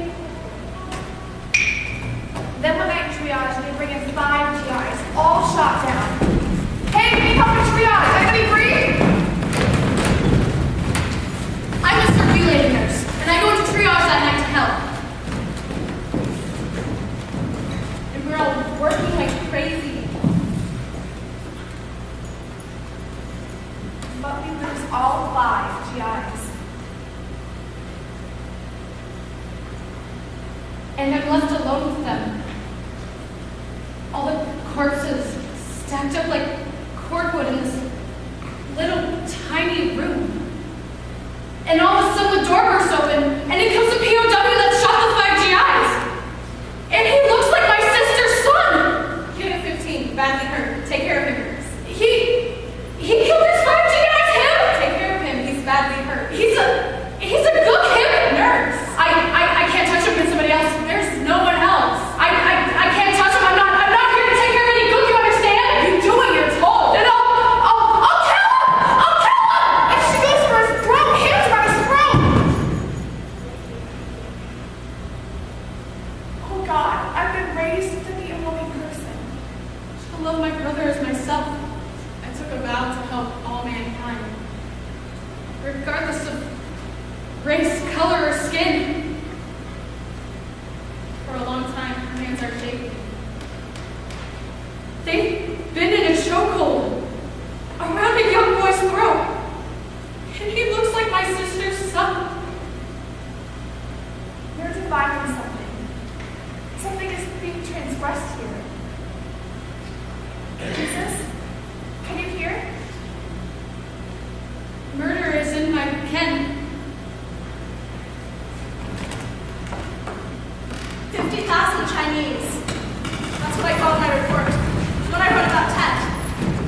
A: Then when I triage, they bring in 5 GIs, all shot down. Hey, we need help with triage. Anybody free?
C: I'm a circulating nurse, and I go into triage that night to help. And we're all working like crazy.
A: But we lose all 5 GIs.
C: And I'm left alone with them. All the corpses stacked up like cordwood in this little tiny room. And all of a sudden the door bursts open, and in comes the POW that shot the 5 GIs. And he looks like my sister's son.
D: Kid at 15, badly hurt. Take care of him.
C: He killed his 5 GIs, him?
D: Take care of him. He's badly hurt.
C: He's a good him nurse. I can't touch him with somebody else. There's no one else. I can't touch him. I'm not here to take care of any gook, you understand?
A: You do what you're told.
C: Then I'll tell him! I'll tell him!
A: And she goes for his throat, hands around his throat. Oh God, I've been raised to be a loving person.
C: To love my brother as myself. I took a vow to help all mankind. Regardless of race, color, or skin. For a long time, her hands are shaking. They've been in a chokehold around a young boy's throat. And he looks like my sister's son.
A: You're dividing something. Something is being transgressed here. Jesus, can you hear?
C: Murder is in my ken.
D: 50,000 Chinese. That's what I called my report. When I wrote about Tet.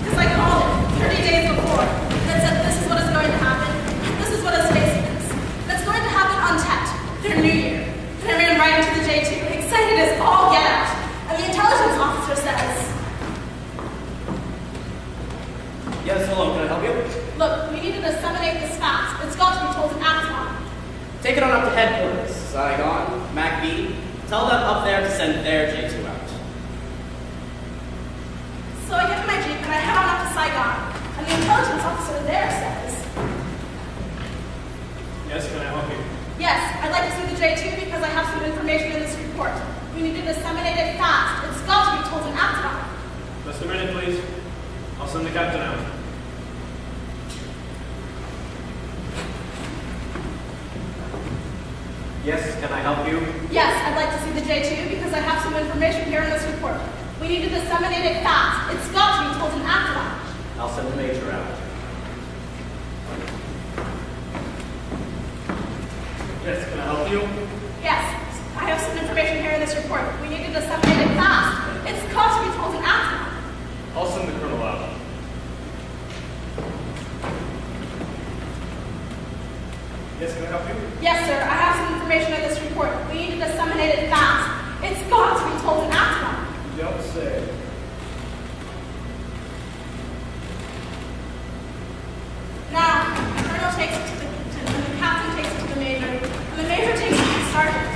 D: Because I called it 30 days before. And it said this is what is going to happen. This is what his face is. That's going to happen on Tet, their new year. And I ran right into the J2, excited as all get out. And the intelligence officer says,
L: Yes, hello, can I help you?
D: look, we need to disseminate this fast. It's got to be told to Axon.
H: Take it on up to headquarters. Saigon, MacB. Tell them up there to send their J2 out.
D: So I get in my Jeep and I head on up to Saigon. And the intelligence officer there says,
J: Yes, can I help you?
D: yes, I'd like to see the J2 because I have some information in this report. We need to disseminate it fast. It's got to be told in Axon.
J: Just a minute, please. I'll send the captain out. Yes, can I help you?
D: Yes, I'd like to see the J2 because I have some information here in this report. We need to disseminate it fast. It's got to be told in Axon.
L: I'll send the major out.
J: Yes, can I help you?
D: Yes, I have some information here in this report. We need to disseminate it fast. It's got to be told in Axon.
J: I'll send the colonel out. Yes, can I help you?
D: Yes, sir, I have some information in this report. We need to disseminate it fast. It's got to be told in Axon.
J: You don't say.
D: Now, the colonel takes it to the captain takes it to the major, and the major takes it to the sergeant.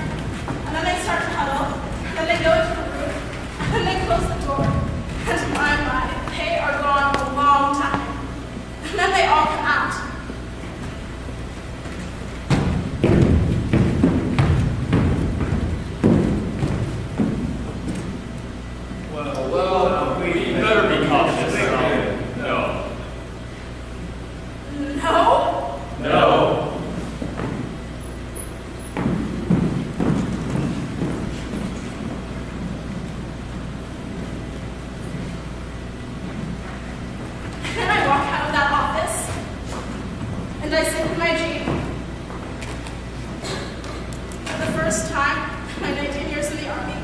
D: first time in my 19 years in the Army,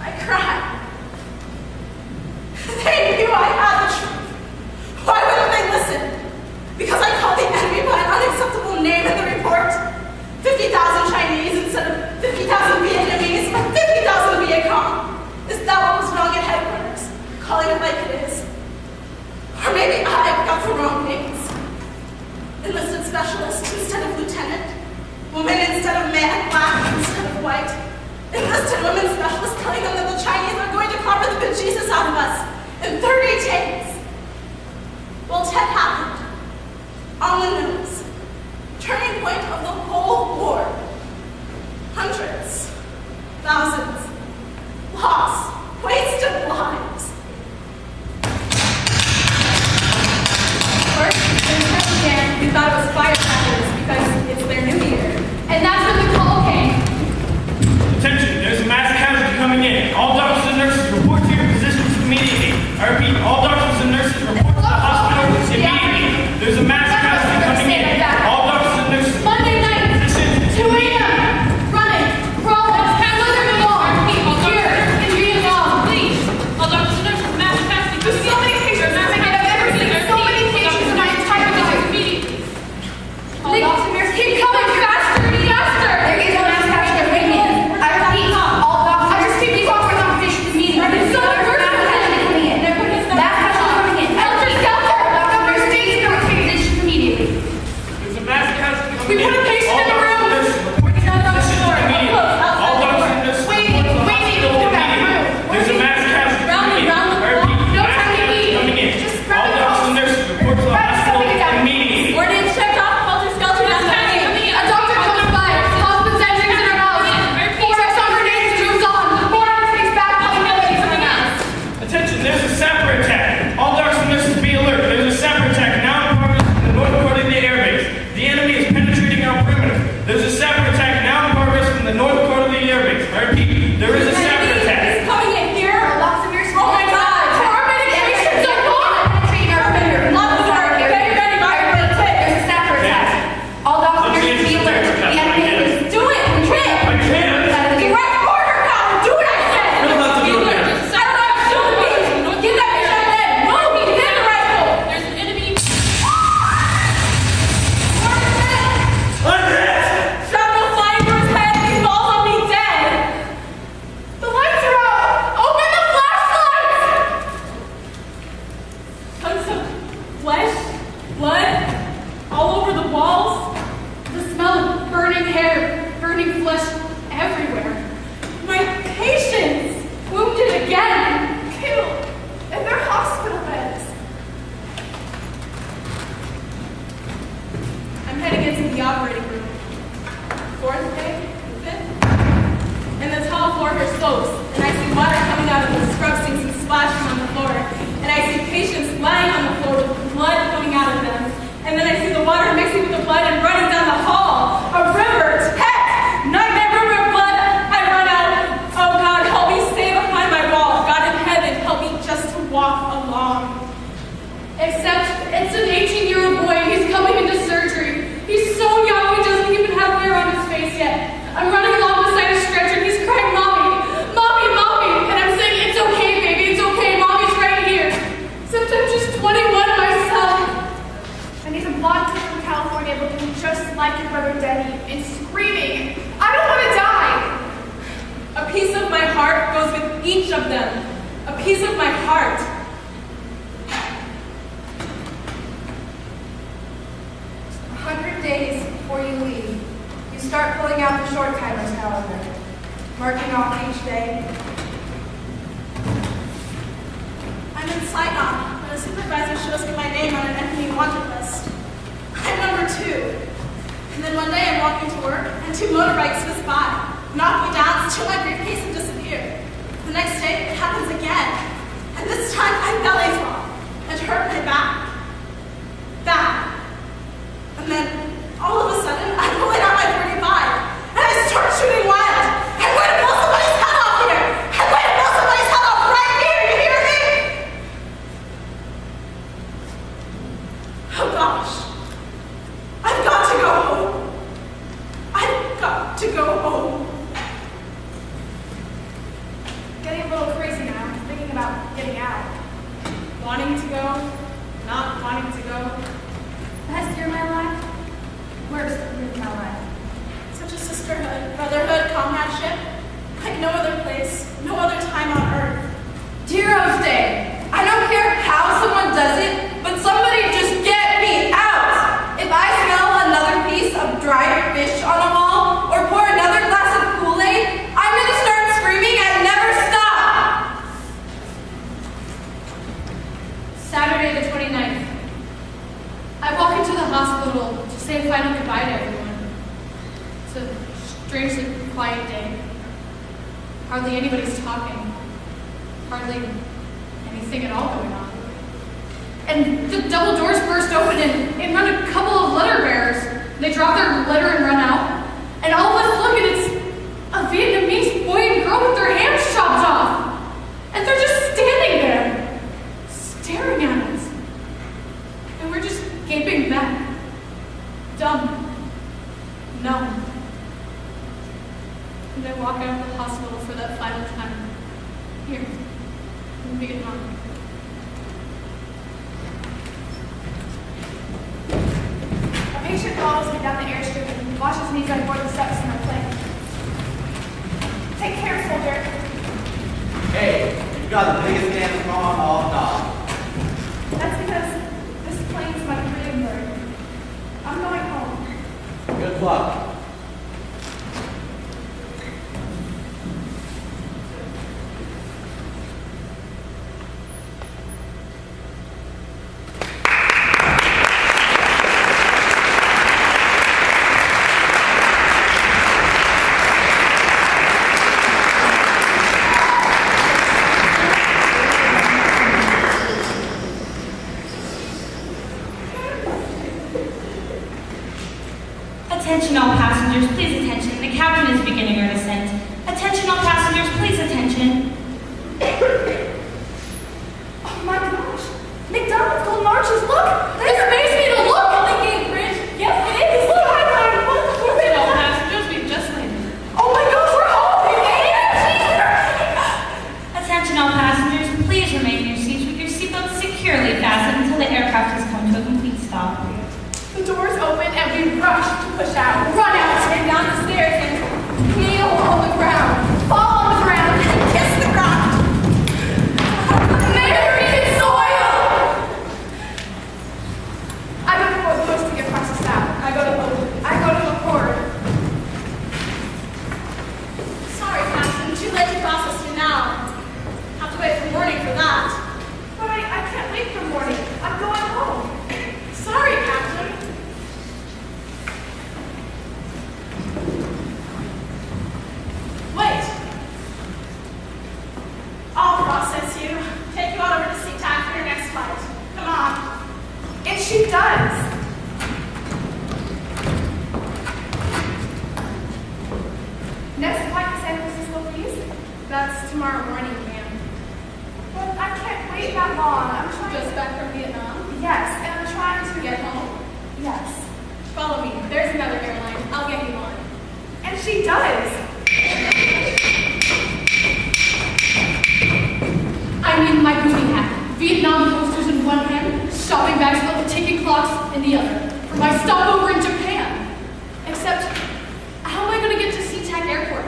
D: I cried. They knew I had the truth. Why wouldn't they listen? Because I called the enemy by an unacceptable name in the report. 50,000 Chinese instead of 50,000 Vietnamese, or 50,000 Viet Cong. Is that what was wrong at headquarters? Calling it like it is. Or maybe I've got the wrong names. Enlisted specialist instead of lieutenant. Woman instead of man, black instead of white. Enlisted women specialist telling them that the Chinese are going to clobber the bejesus out of us in 30 days. Well, Tet happened. On the news. Turning point of the whole war. Hundreds, thousands, lost, wasted lives.
C: First, when the test began, we thought it was firecrackers because it's their new year. And that's when the call came.
K: Attention, there's a mass casualty coming in. All doctors and nurses report to your positions immediately. I repeat, all doctors and nurses report to the hospital immediately. There's a mass casualty coming in. All doctors and nurses.
C: Monday night, 2 a.m. Running, crawling, slithering along. Here, in Vietnam, please.
I: All doctors and nurses, mass capacity.
A: There's so many patients in my so many patients in my entire life. Keep coming faster and faster. There is a mass casualty coming in. I repeat, all doctors. I just keep these offers on patients immediately. There's so much mass casualty coming in. Mass casualty coming in. Helter skelter. There's states position immediately.
K: There's a mass casualty coming
A: We
K: in.
A: put a patient
K: All
A: in the room.
K: doctors and nurses report to your positions immediately. All doctors and nurses
A: Waiting,
K: report to the
A: waiting,
K: hospital
A: hold that
K: immediately.
A: room.
K: There's a mass casualty coming in.
C: Round the
K: I repeat,
A: No
K: mass
A: time to
K: casualty
A: eat.
K: coming in.
A: Just grab
K: All
A: the
K: doctors and nurses report to the
A: Grab
K: hospital
A: something down.
K: immediately.
C: Ordnance checked off, helter skelter, that's happening.
A: A doctor comes by, pops the sentries in her mouth. Checks on grenades and moves on. More on his face back, pulling nobody coming out.
K: Attention, there's a sapper attack. All doctors and nurses be alert. There's a sapper attack now in progress in the north part of the air base. The enemy is penetrating our perimeter. There's a sapper attack now in progress from the north part of the air base. I repeat, there is a sapper attack.
C: It's coming in here.
A: Lots of nurses.
C: Oh my God.
A: Paramedic patients are gone. Penetrating our perimeter.
C: Lots of work. Very ready, fire,
A: There's a sapper attack. All doctors and nurses be alert. The enemy is
C: Do it. Quit.
K: I can't.
C: Direct order, Cal. Do what I said.
L: You don't have to do it, ma'am.
C: I don't have to do it. Get that bitch on dead. Move. Get the rifle.
I: There's an enemy.
C: Shrapnel flying through his head. He falls on me dead.
A: The lights are out. Open the flashlights.
C: Tons of flesh, blood, all over the walls.
A: The smell of burning hair, burning flesh everywhere.
C: My patients, wounded again.
A: Killed in their hospital beds.
C: I'm heading into the operating room. Fourth day, fifth. And the tall floor here slopes, and I see water coming out of the scrub sinks and splashing on the floor. And I see patients lying on the floor with blood coming out of them. And then I see the water mixing with the blood and running down the hall. A river, heck! Nightmare river of blood. I run out. Oh God, help me stay behind my wall. God in heaven, help me just to walk along.
A: Except it's an 18-year-old boy and he's coming into surgery. He's so young, he doesn't even have hair on his face yet. I'm running along beside a stretcher and he's crying, Mommy, Mommy, Mommy. And I'm saying, it's okay, baby, it's okay. Mommy's right here. Except I'm just 21 myself. And he's a blonde kid from California looking just like your brother Denny and screaming, I don't want to die.
C: A piece of my heart goes with each of them. A piece of my heart.
B: 100 days before you leave, you start pulling out the short timers calendar, marking off each day.
D: I'm in Saigon, and a supervisor shows me my name on an enemy wanted list. I'm number 2. And then one day I'm walking to work, and 2 motorbikes whiz by, knock me down, steal my briefcase, and disappear. The next day, it happens again. And this time, I belly flop and hurt my back. Bad. And then, all of a sudden, I'm pulling out my 45, and I start shooting wild. I'm going to blow somebody's head off here. I'm going to blow somebody's head off right here. You hear me? Oh gosh. I've got to go home. I've got to go
C: strangely quiet day. Hardly anybody's talking. Hardly anything at all going on. And the double doors burst open and in run a couple of letter bearers. They drop their letter and run out. And all of us look and it's a Vietnamese boy and girl with their hands chopped off. And they're just standing there, staring at us. And we're just gaping back, dumb, numb. And I walk out of the hospital for that final time, here, in Vietnam.
A: A patient follows me down the airstrip and washes me as I board the steps in my plane. Take care, soldier.
L: Hey, you've got the biggest damn song off top.
A: That's because this plane's my freedom bird. I'm going home.
L: Good luck.
M: Attention all passengers, please attention. The captain is beginning our descent. Attention all passengers, please attention.
A: Oh my gosh! McDonald's Golden Arches, look!
C: This makes me to look!
A: The gate bridge! Yes, it is! Look,
C: Attention all passengers, we've just landed.
A: Oh my gosh, we're home!
M: Attention all passengers, please remain in your seats with your seatbelts securely fastened until the aircraft has come to a complete stop.
A: The doors open and we rush to push out, run out, and down the stairs and kneel on the ground, fall on the ground, and kiss the ground. American soil! I go to the post to get processed out. I go to the court.
D: Sorry, Captain. Too late to process you now. Have to wait till morning for that.
A: But I can't wait for morning. I'm going home.
D: Sorry, Captain. Wait. I'll process you. Take you out over to SeaTac for your next flight. Come on.
A: And she does. Next flight to San Francisco, please.
C: That's tomorrow morning, ma'am.
A: But I can't wait that long. I'm trying
C: Just back from Vietnam?
A: Yes, and I'm trying to
C: Get home?
A: Yes.
C: Follow me. There's another airline. I'll get you on.
A: And she does.
C: I'm in my booty hat. Vietnam posters in one hand, shopping bags full of ticket clocks in the other. For my stopover in Japan. Except, how am I going to get to SeaTac Airport?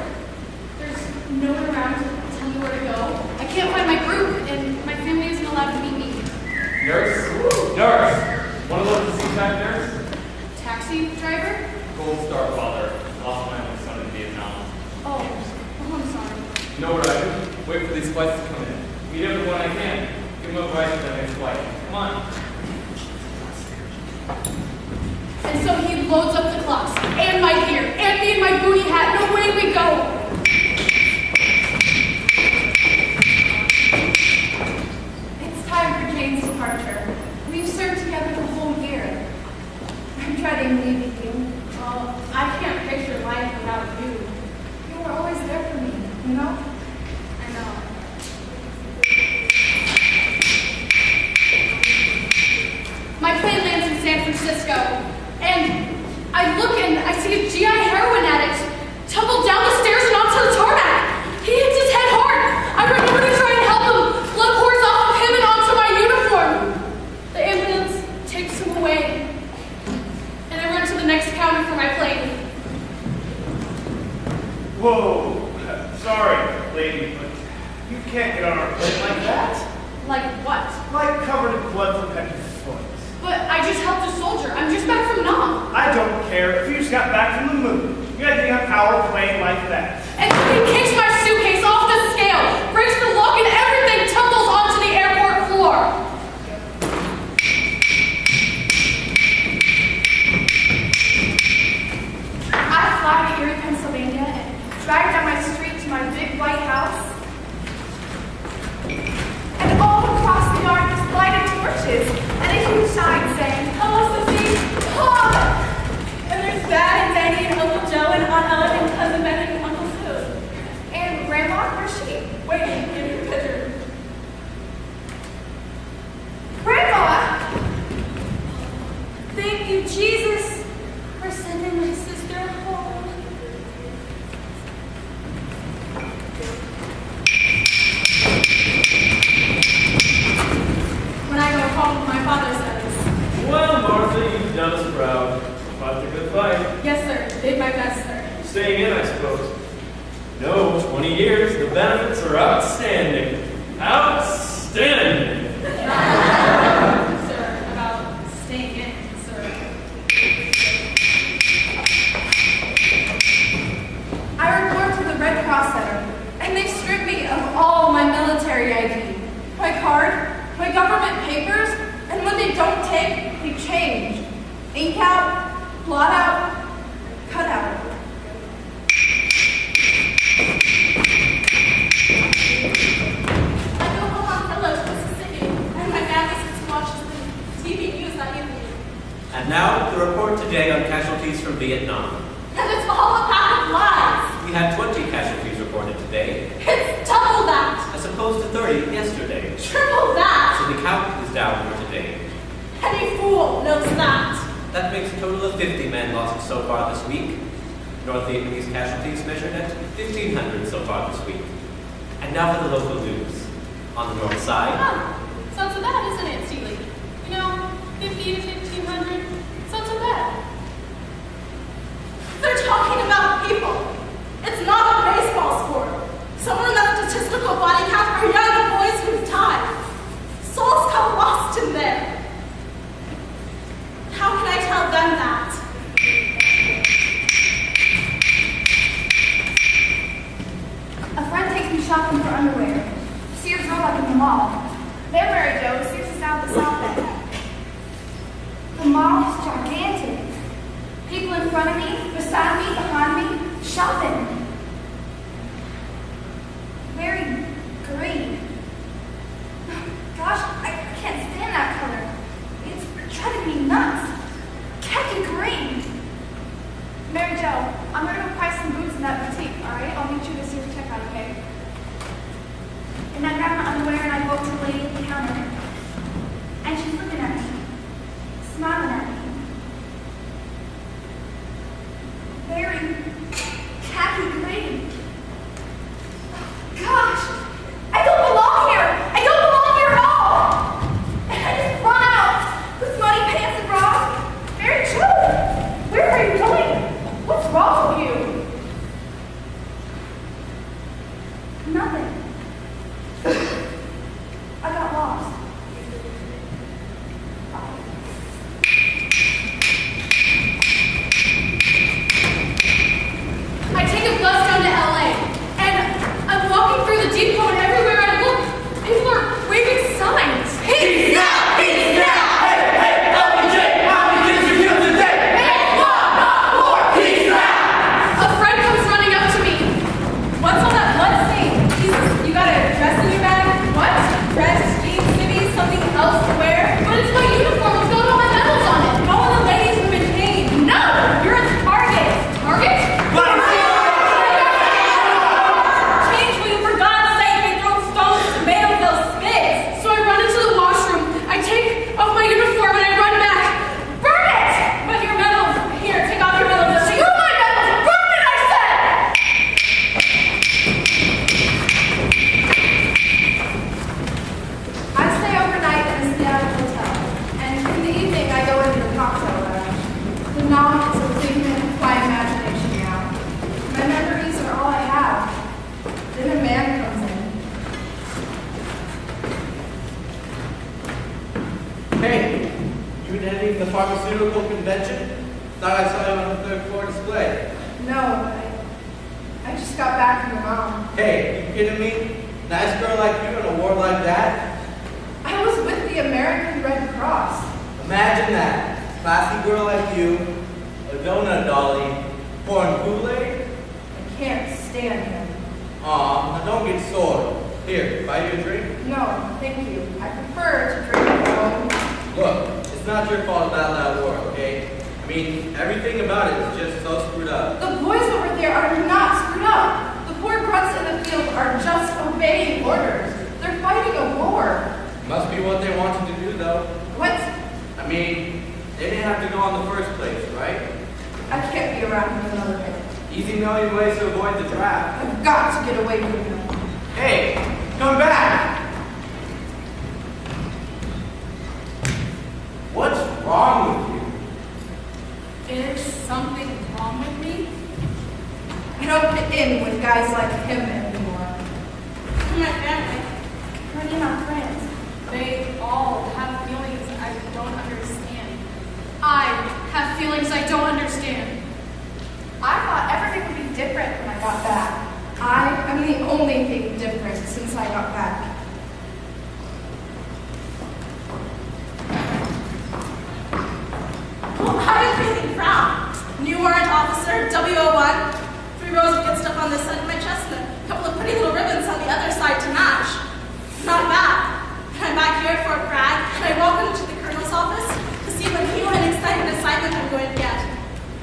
C: There's no one around to tell me where to go. I can't find my group, and my family isn't allowed to meet me.
E: Nurse? Nurse! Want to look at the SeaTac nurse?
C: Taxi driver?
E: Gold Star father. Lost my only son in Vietnam.
C: Oh, I'm sorry.
E: You know what I do? Wait for these flights to come in. Meet everyone I can. Give them a ride for the next flight. Come on.
C: And so he loads up the clocks, and my gear, and me in my booty hat, and away we go.
A: It's time for Jane's departure. We've served together the whole year. I'm dreading leaving you.
C: Well, I can't picture life without you.
A: You were always there for me, you know?
C: I know. My plane lands in San Francisco, and I look and I see a GI heroin addict tumble down the stairs and onto the tarmac. He hits his head hard. I remember to try and help him. Blood pours off of him and onto my uniform. The ambulance takes him away, and I run to the next counter for my plane.
J: Whoa. Sorry, lady, but you can't get on our plane like that.
C: Like what?
J: Like covered in blood from head to foot.
C: But I just helped a soldier. I'm just back from Nam.
J: I don't care if you just got back from the moon. You gotta get on our plane like that.
C: And he kicks my suitcase off the scale, breaks the lock, and everything tumbles onto the airport floor.
A: I fly to Erie, Pennsylvania,
D: Yes, sir. Did my best, sir.
K: Staying in, I suppose. No, 20 years. The benefits are outstanding. Outstanding.
I: Sir, about staying in, sir.
B: I report to the Red Cross Center, and they strip me of all my military ID, my card, my government papers, and when they don't take, they change. Ink out, blot out, cut out.
D: I go home on Fellows, Mississippi, and my family sits and watches the TV news that evening.
L: And now, the report today on casualties from Vietnam.
D: And it's all a pack of lies.
L: We had 20 casualties reported today,
D: It's double that.
L: as opposed to 30 yesterday.
D: Triple that.
L: So the count is down for today.
D: Any fool knows that.
L: That makes a total of 50 men lost so far this week. North Vietnamese casualties measured at 1,500 so far this week. And now for the local news. On the north side,
I: It's not so bad, isn't it, Steely? You know, 50 to 1,500, it's not so bad.
D: They're talking about people. It's not a baseball sport. Somewhere in that statistical body count are young boys who've died. Souls got lost in there. How can I tell them that?
B: A friend takes me shopping for underwear. Sears Roebuck in the mall.
A: There, Mary Jo. Sears is down at the South End.
B: The mall is gigantic. People in front of me, beside me, behind me, shopping. Very green. Gosh, I can't stand that color. It's driving me nuts. Khaki green.
A: Mary Jo, I'm gonna go price some boots in that boutique, alright? I'll meet you this year's checkout, okay?
B: And I grab my underwear and I go up to the lady at the counter. And she's looking at me, smiling at me. Very khaki green. Gosh, I don't belong here. I don't belong here at all. And I just run out with muddy pants and bras. Mary Jo, where are you going? What's wrong with you? Nothing. I got lost.
C: I take a bus down to LA, and I'm walking through the depot, and everywhere I look, people are waving signs. Peace now! Peace now!
H: Hey, LBJ, how many kids you killed today? Peace now!
C: A friend comes running up to me.
B: What's all that blood stain? Jesus, you got a dress in your bag? What? Dress, jeans, maybe something else to wear?
C: But it's my uniform. It's got all my medals on it.
B: Go in the ladies' room and change.
C: No!
B: You're at Target.
C: Target?
B: Change, will you, for God's sake? They throw stones, tomatoes, they'll spit.
C: So I run into the washroom. I take off my uniform and I run back. Burn it!
B: But your medals, here, take off your medals.
C: Screw my medals! Burn it, I said!
B: I stay overnight in a Seattle hotel, and in the evening I go into the cocktail lounge. The knock is a figment of my imagination now. My memories are all I have. Then a man comes in.
L: Hey, you attending the pharmaceutical convention? Thought I saw you on the third floor display.
B: No, I just got back from the mom.
L: Hey, you kidding me? Nice girl like you in a war like that?
B: I was with the American Red Cross.
L: Imagine that. Classy girl like you, a donut dolly, pouring Kool-Aid?
B: I can't stand him.
L: Aw, now don't get sore. Here, buy you a drink.
B: No, thank you. I prefer to drink alone.
L: Look, it's not your fault about that war, okay? I mean, everything about it is just so screwed up.
B: The boys over there are not screwed up. The poor grunts in the field are just obeying orders. They're fighting a war.
L: Must be what they wanted to do, though.
B: What?
L: I mean, they didn't have to go in the first place, right?
B: I can't be around him another minute.
L: Easy million ways to avoid the draft.
B: I've got to get away from him.
L: Hey, come back! What's wrong with you?
I: There's something wrong.
B: Nom with me? You don't fit in with guys like him anymore.
D: My family.
G: Honey, my friends.
C: They all have feelings I don't understand. I have feelings I don't understand.
B: I thought everything would be different when I got back. I am the only thing different since I got back.
D: Well, I'm feeling proud. New warrant officer, W01. 3 rows of good stuff on this side of my chest and a couple of pretty little ribbons on the other side to match. Not bad. I'm back here for a brag, and I walk into the colonel's office to see what new and exciting assignment I'm going to get.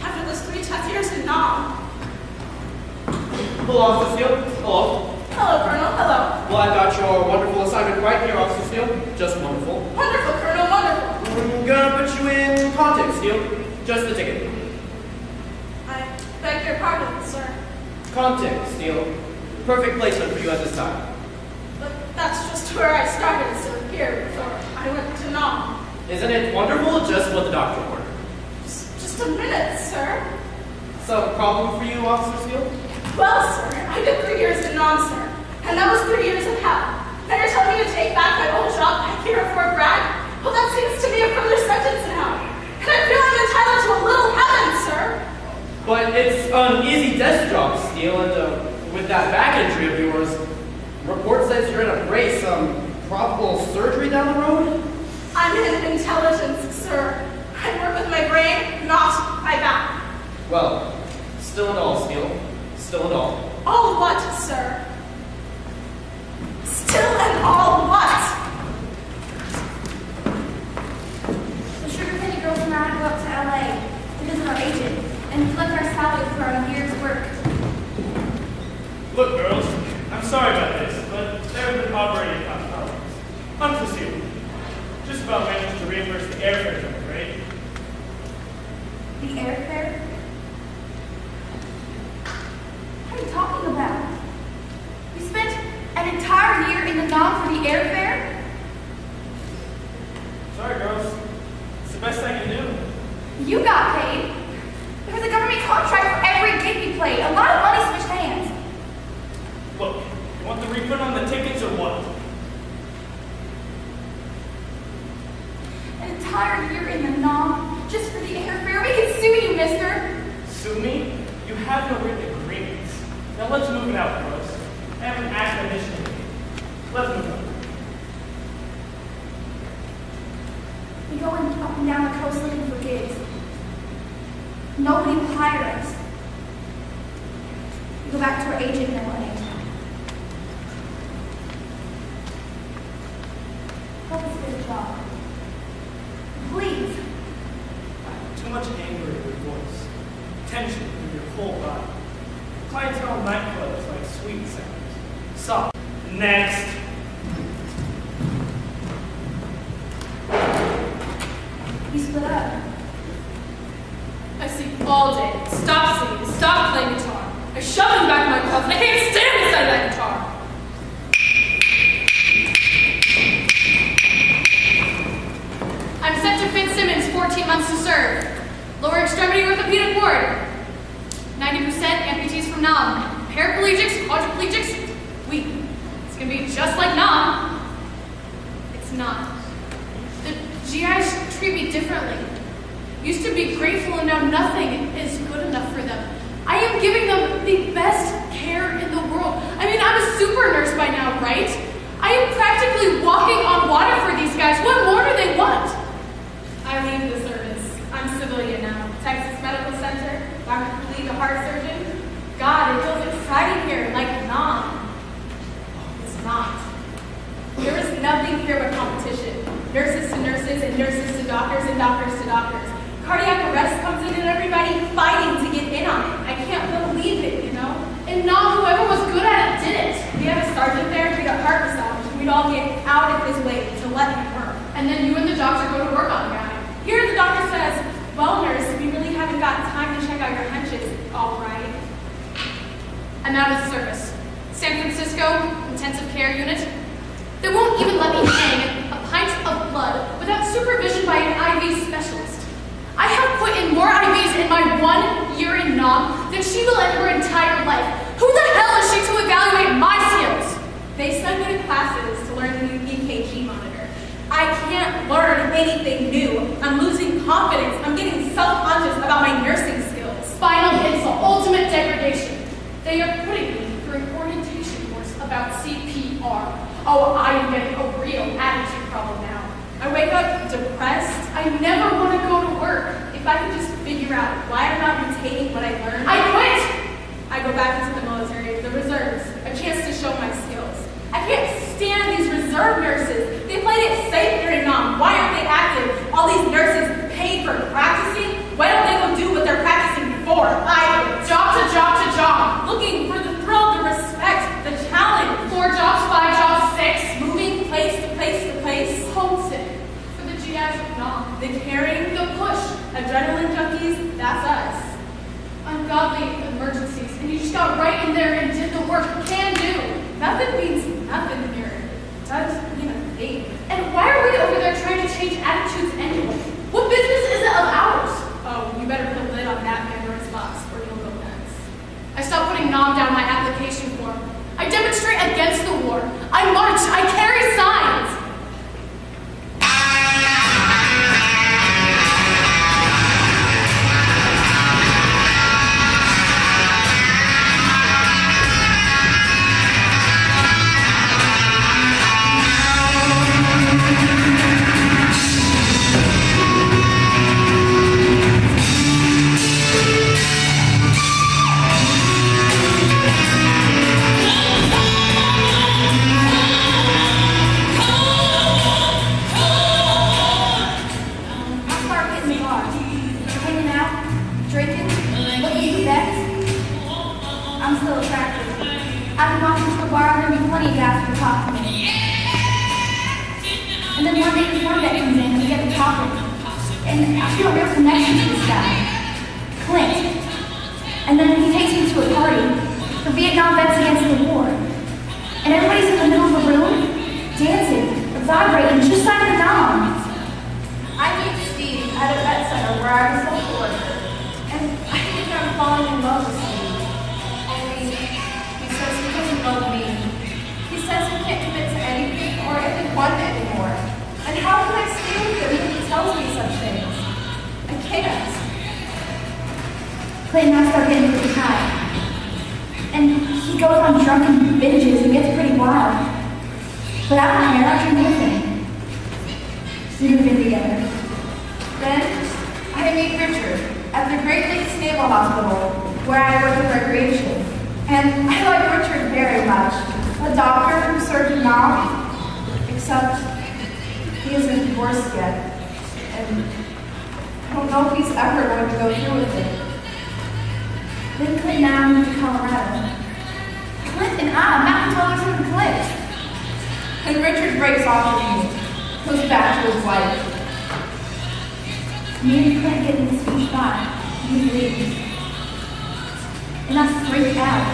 D: After those 3 tough years in Nam.
H: Hello, Officer Steele. Hello.
D: Hello, Colonel. Hello.
H: Well, I got your wonderful assignment right here, Officer Steele. Just wonderful.
D: Wonderful, Colonel. Wonderful.
H: I'm gonna put you in context, Steele. Just the ticket.
D: I beg your pardon, sir.
H: Context, Steele. Perfect placement for you at this time.
D: But that's just where I started, sir, here, before I went to Nam.
H: Isn't it wonderful? Just what the doctor ordered.
D: Just a minute, sir.
H: Some problem for you, Officer Steele?
D: Well, sir, I did 3 years in Nam, sir, and that was 3 years of hell. Now you're telling me to take back my old job back here at Fort Bragg? Well, that seems to be a further sentence in hell. And I feel I'm entitled to a little heaven, sir.
H: But it's an easy desk job, Steele, and with that back injury of yours, report says you're in a brace. Probable surgery down the road?
D: I'm in intelligence, sir. I work with my brain, not my back.
H: Well, still and all, Steele. Still and all.
D: All what, sir? Still and all what?
G: The Sugar Penny girls and I go up to LA to visit our agent and collect our salary for our year's work.
J: Look, girls, I'm sorry about this, but there have been operating cost problems. Unforeseeable. Just about managed to reimburse the airfare from the rate.
G: The airfare? What are you talking about? You spent an entire year in the Nam for the airfare?
J: Sorry, girls. It's the best I can do.
G: You got paid. There was a government contract for every gig you played. A lot of money switched hands.
J: Look, you want the refund on the tickets or what?
G: An entire year in the Nam just for the airfare. We can sue you, mister.
J: Sue me? You have no written agreements. Now let's move it out, girls. I have an admonition. Let's move on.
G: We go up and down the coast looking for gigs. Nobody will hire us. We go back to our agent in LA. Help us get a job. Please.
J: Too much anger in your voice. Tension in your whole body. Clientele nightclubs like sweet sounds. Soft. Next.
G: We split up.
C: I sleep all day. Stop singing. Stop playing guitar. I shove him back in my closet. I can't stand the sight of that guitar. I'm sent to Fitzsimmons, 14 months to serve. Lower extremity orthopedic ward. 90% amputees from Nam. Paraplegics, quadriplegics, weak. It's gonna be just like Nam. It's not. The GIs treat me differently. Used to be grateful and now nothing is good enough for them. I am giving them the best care in the world. I mean, I'm a super nurse by now, right? I am practically walking on water for these guys. What more do they want? I leave the service. I'm civilian now. Texas Medical Center, Dr. Cooley, the heart surgeon. God, it feels exciting here, like Nam. It's not. There is nothing here but competition. Nurses to nurses and nurses to doctors and doctors to doctors. Cardiac arrest comes in and everybody fighting to get in on it. I can't believe it, you know? And not whoever was good at it did it. We had a sergeant there who got heart massage. We'd all get out of his way to let him work. And then you and the doctor go to work on the guy. Here the doctor says, well, nurse, we really haven't got time to check out your hunches. All right. I'm out of the service. San Francisco, intensive care unit. They won't even let me hang a pint of blood without supervision by an IV specialist. I have put in more IVs in my 1 year in NOM than she will in her entire life. Who the hell is she to evaluate my skills?
B: They send me to classes to learn the new EKG monitor. I can't learn anything new. I'm losing confidence. I'm getting self-conscious about my nursing skills.
C: Final insult, ultimate degradation. They are putting me through an orientation course about CPR. Oh, I am getting a real attitude problem now.
B: I wake up depressed.
C: I never want to go to work.
B: If I could just figure out why I'm not retaining what I learned,
C: I quit!
B: I go back into the military, the reserves, a chance to show my skills. I can't stand these reserve nurses. They played it safe during NOM. Why aren't they active? All these nurses paid for practicing. Why don't they go do what they're practicing for?
C: Job to job to job.
B: Looking for the thrill, the respect, the challenge.
C: 4 jobs, 5 jobs, 6.
B: Moving place to place to place.
C: Homesick for the GIs of NOM.
B: The caring,
C: The push.
B: adrenaline junkies, that's us.
C: Ungodly emergencies. And you just got right in there and did the work. Can do.
B: Nothing means nothing here. It does mean a thing.
C: And why are we over there trying to change attitudes anyway? What business is it of ours?
B: Oh, you better put a lid on that Pandora's box or you'll go nuts.
C: I stopped putting NOM down my application form. I demonstrate against the war. I march. I carry signs.
G: Clayton and I start getting pretty high. And he goes on drunken binges and gets pretty wild. But I don't care, I drink with him. We move in together.
B: Then I meet Richard at the Great Lakes Naval Hospital, where I work in recreation. And I like Richard very much. A doctor who served in NOM, except he isn't divorced yet. And I don't know if he's ever going to go through with it.
G: Then Clint and I moved to Colorado.
B: Clint and I, Mountain Dwellers in the Cliff. And Richard breaks off with me, goes back to his wife.
G: Me and Clint get in this huge fight. He leaves. And I freak out.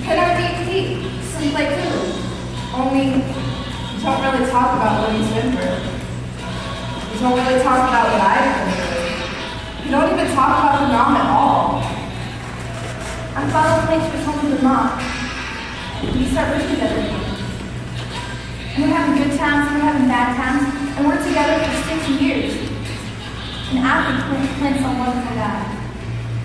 B: And I meet Pete from Play 2. Only, we don't really talk about what he's been through. We don't really talk about what I've been through. We don't even talk about the NOM at all.
G: I follow Clint to his home with his mom. And we start living together again. And we're having good times, and we're having bad times, and we're together for 6 years. And I think Clint's a wonderful guy.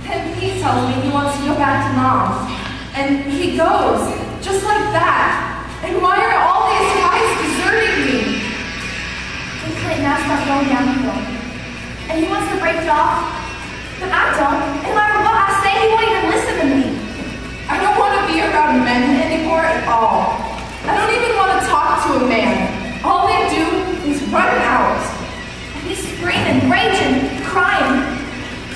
B: And Pete tells me he wants to go back to NOM. And he goes, just like that. And why are all these guys deserting me?
G: And Clint and I start going downhill. And he wants to break it off, but I don't. And no matter what I say, he won't even listen to me.
B: I don't want to be around men anymore at all. I don't even want to talk to a man. All they do is run out.
G: And he's screaming, raging, crying,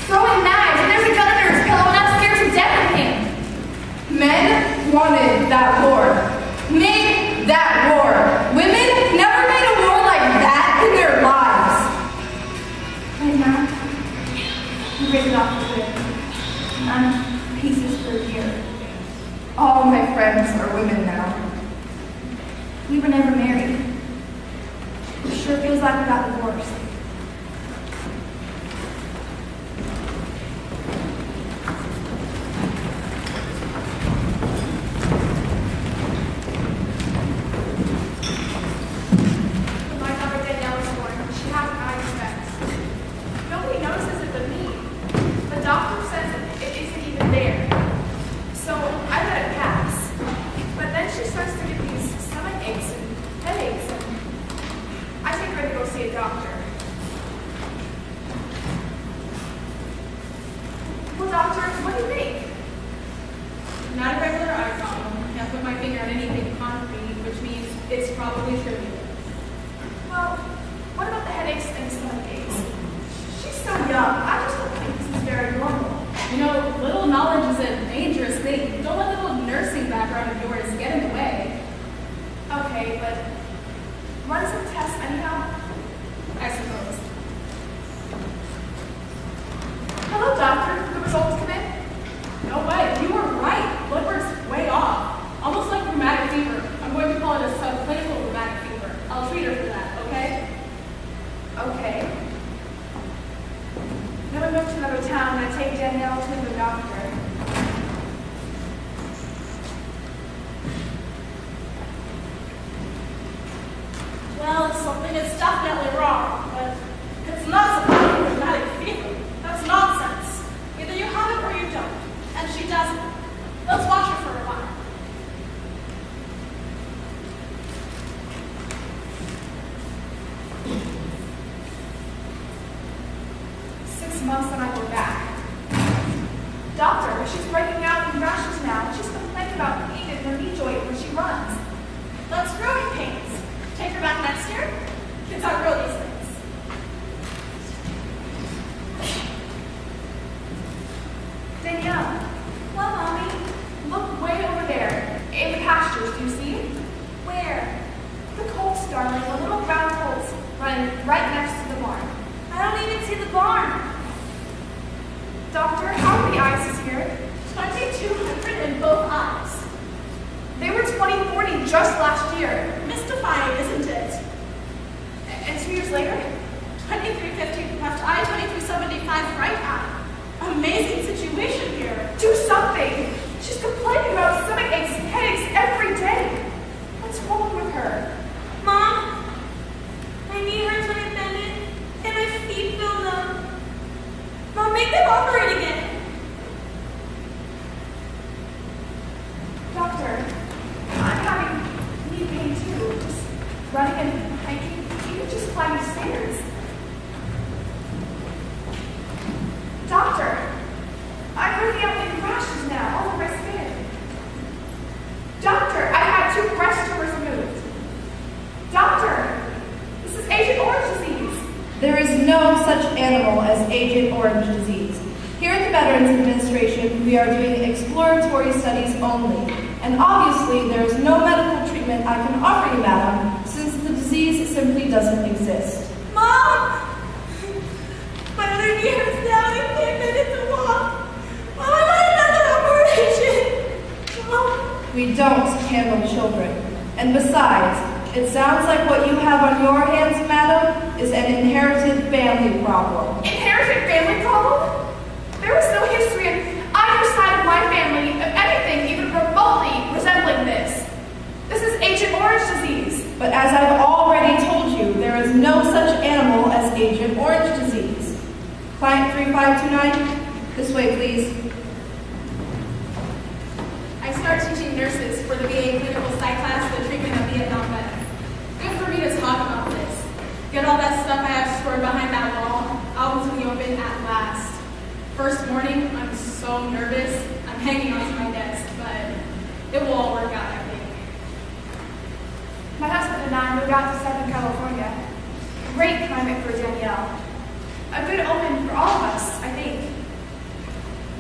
G: throwing knives, and there's a gun under his pillow, and I'm scared to death of him.
B: Men wanted that war. Made that war. Women never made a war like that in their lives.
G: And now, he ripped it off the cliff. And I'm in pieces for a year.
B: All my friends are women now.
G: We were never married. It sure feels like we got divorced.
B: little knowledge is a dangerous thing. Don't let the little nursing background of yours get in the way.
A: Okay, but run some tests anyhow.
B: I suppose.
A: Hello, doctor. The results come in?
B: No way, you were right. Blood work's way off. Almost like rheumatic fever. I'm going to call it a subclinical rheumatic fever. I'll treat her for that, okay?
A: Okay. Then we move to another town and I take Danielle to the doctor.
D: Well, something is definitely wrong, but it's not something rheumatic fever. That's nonsense. Either you have it or you don't. And she doesn't. Let's watch her for a while.
A: Months and I go back. Doctor, she's breaking out in rashes now. She's complaining about pain in her knee joint when she runs.
D: That's growing pains. Take her back next year. Kids outgrow these things.
A: Danielle. Well, Mommy, look way over there. In the pastures, do you see?
G: Where?
A: The colts, darling. The little brown colts running right next to the barn.
G: I don't even see the barn.
A: Doctor, how are the ices here?
D: 2,200 in both eyes.
A: They were 2040 just last year.
D: Mystifying, isn't it?
A: And 2 years later?
D: 2350 left eye, 2375 right eye. Amazing situation here.
A: Do something! She's complaining about stomach aches and headaches every day. What's wrong with her?
G: Mom, my knee hurts when I bend it, and my feet feel numb. Mom, make them operate again.
A: Doctor, I'm having knee pain too. Just running and hiking, even just climbing stairs. Doctor, I'm breaking out in rashes now all over my skin. Doctor, I had 2 breast tumors removed. Doctor, this is Agent Orange disease.
B: There is no such animal as Agent Orange disease. Here at the Veterans Administration, we are doing exploratory studies only, and obviously there is no medical treatment I can offer you, madam, since the disease simply doesn't exist.
G: Mom! My other knee hurts now and I can't bend it to walk. Mom, I want another operation. Mom.
B: We don't handle children. And besides, it sounds like what you have on your hands, madam, is an inherited family problem.
A: Inherited family problem? There was no history on either side of my family of anything even remotely resembling this. This is Agent Orange disease.
B: But as I've already told you, there is no such animal as Agent Orange disease. Client 3529, this way, please. I start teaching nurses for the VA clinical psych class the treatment of Vietnam vets. Good for me to talk about this. Get all that stuff I have stored behind that wall out into the open at last. First morning, I'm so nervous. I'm hanging onto my desk, but it will all work out, I think.
A: My husband and I moved out to Southern California. Great climate for Danielle. A good omen for all of us, I think.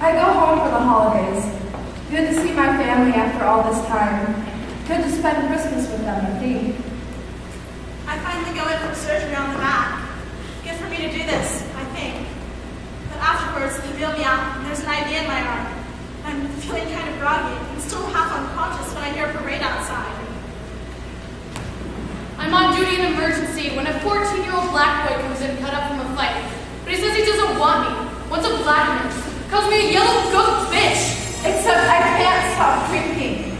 B: I go home for the holidays. Good to see my family after all this time. Good to spend Christmas with them, I think.
D: I finally go in for surgery on the back. Good for me to do this, I think. But afterwards, they wheel me out, and there's an IV in my arm. I'm feeling kind of groggy. I'm still half unconscious when I hear a parade outside.
C: I'm on duty in emergency when a 14-year-old black boy comes in cut up from a fight. But he says he doesn't want me. Wants a black nurse. Calls me a yellow goat bitch.
B: Except I can't stop drinking.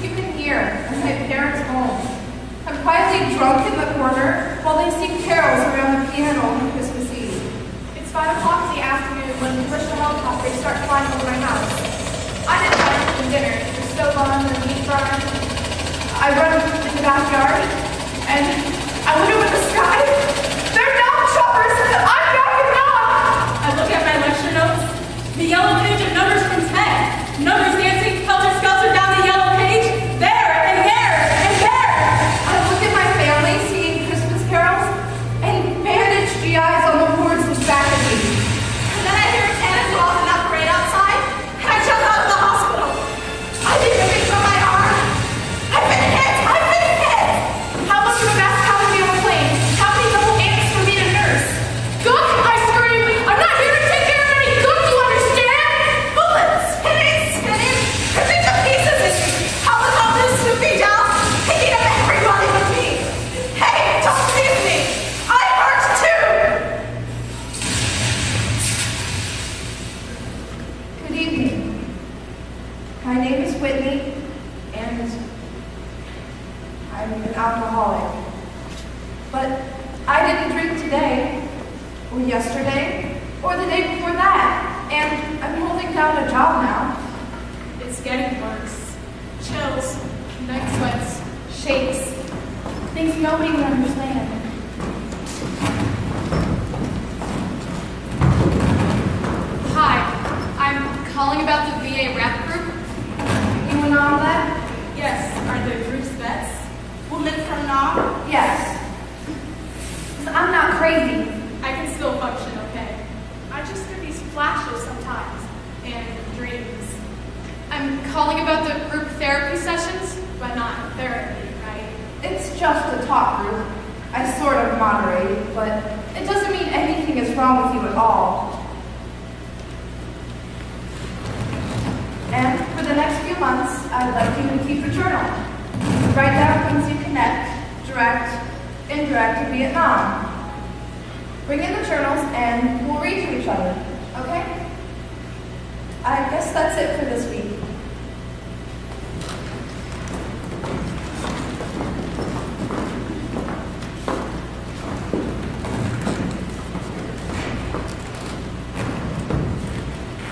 B: Even here, at my parents' home. I'm quietly drunk in the corner while they sing carols around the piano on Christmas Eve.
A: It's 5 o'clock in the afternoon when commercial helicopters start flying over my house. I'm inside for dinner. The stove on, the meat frying. I run in the backyard, and I look up at the sky. They're not choppers! I'm backing up!
B: I look at my lecture notes. The yellow page of numbers from 10. Numbers dancing helter-skelter down the yellow page. There, and there, and there. I look at my family singing Christmas carols, and bandaged GIs on the boards look back at me.
D: And then I hear a cannon go off in that parade outside, and I
B: My name is Whitney, and I'm an alcoholic. But I didn't drink today, or yesterday, or the day before that, and I'm holding down a job now.
A: It's getting worse.
D: Chills.
A: Night sweats, shakes,
B: Things nobody would understand.
C: Hi, I'm calling about the VA rep group.
B: You and all that?
D: Yes, are the group's vets? Women from NOM?
B: Yes. 'Cause I'm not crazy.
A: I can still function okay. I just get these flashes sometimes, and dreams.
C: I'm calling about the group therapy sessions.
A: But not therapy, right?
B: It's just a talk group. I sort of moderate, but it doesn't mean anything is wrong with you at all. And for the next few months, I'd like you to keep a journal. Write down things you connect, direct, indirect to Vietnam. Bring in the journals and we'll read to each other, okay? I guess that's it for this week.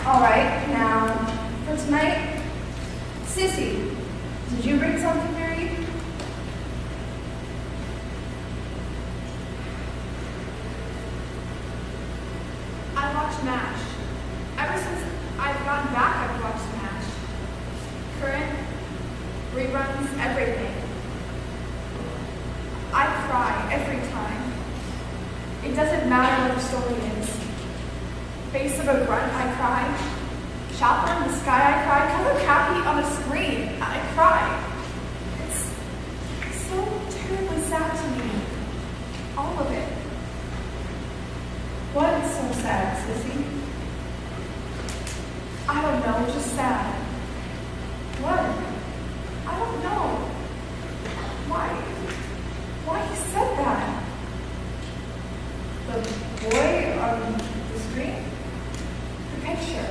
B: All right, now for tonight, Sissy, did you bring something to read?
A: I watch MASH. Ever since I've gotten back, I've watched MASH. Current, reruns, everything. I cry every time. It doesn't matter what the story is. Face of a grunt, I cry. Chopper in the sky, I cry. Color Cappy on a screen, I cry. It's so terribly sad to me. All of it.
B: What is so sad, Sissy?
A: I don't know, just sad.
B: What?
A: I don't know. Why he said that?
B: The boy on the screen?
A: The picture.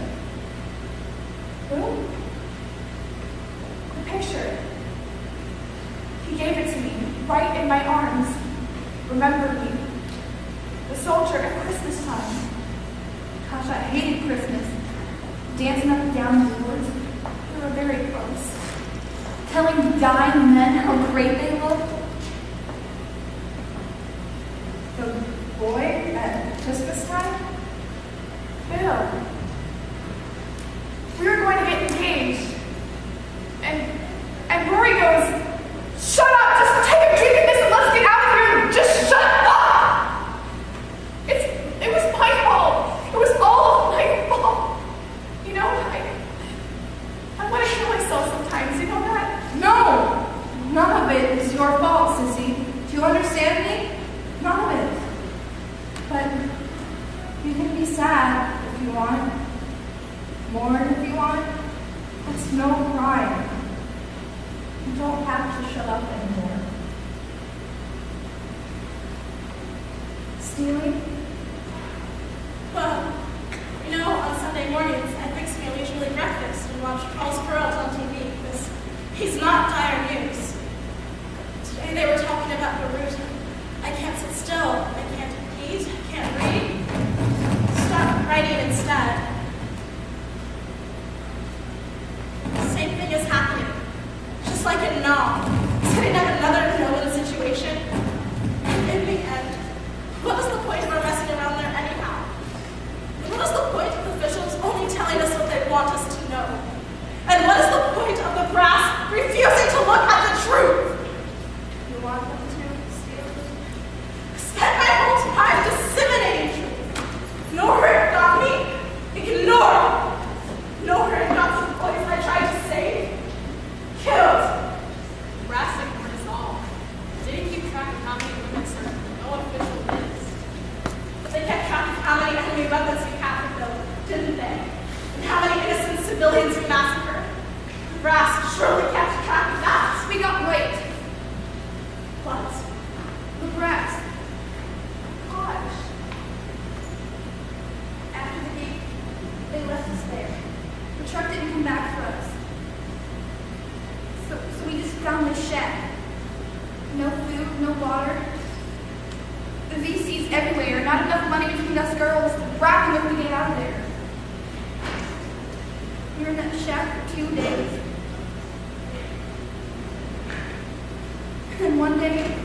B: Who?
A: The picture. He gave it to me, right in my arms. Remember me. The soldier at Christmas time.
B: Gosh, I hated Christmas. Dancing up and down the woods.
A: We were very close.
B: Telling dying men how great they looked. The boy at Christmas time?
A: Bill. We were going to get engaged. And Rory goes, "Shut up! Just take a drink of this and let's get out of here! Just shut up!" It was my fault. It was all my fault. You know, I want to kill myself sometimes, you know that?
B: No! None of it is your fault, Sissy. Do you understand me? None of it. But you can be sad if you want. Mourn if you want. That's no crime. You don't have to shut up anymore. Stealing?
D: Well, you know, on Sunday mornings, I fix me a leisurely breakfast and watch Paul's Perot on TV because he's not dire news. Today they were talking about Beirut. I can't sit still. I can't eat. I can't read. Stop writing instead. Same thing is happening. Just like in Nam, setting up another no-win situation. In the end, what is the point of our messing around there anyhow? What is the point of officials only telling us what they want us to know? And what is the point of the brass refusing to look at the truth?
B: You want them to steal?
D: Spent my whole time disseminating truth. Know where it got me? Ignored. Know where it got the boys I tried to save? Killed.
I: Brass ignored us all. Didn't keep track of how many women served no official list.
D: But they kept track of how many enemy weapons we captured, didn't they? And how many innocent civilians we massacred. Brass surely kept track of that.
A: We got late.
D: What?
A: The brass. Gosh.
B: After the gate, they left us there. The truck didn't come back for us.
A: no shed. No food, no water. The VCs everywhere, not enough money between us girls, bragging if we get out of there. We were in that shack for 2 days. And one day,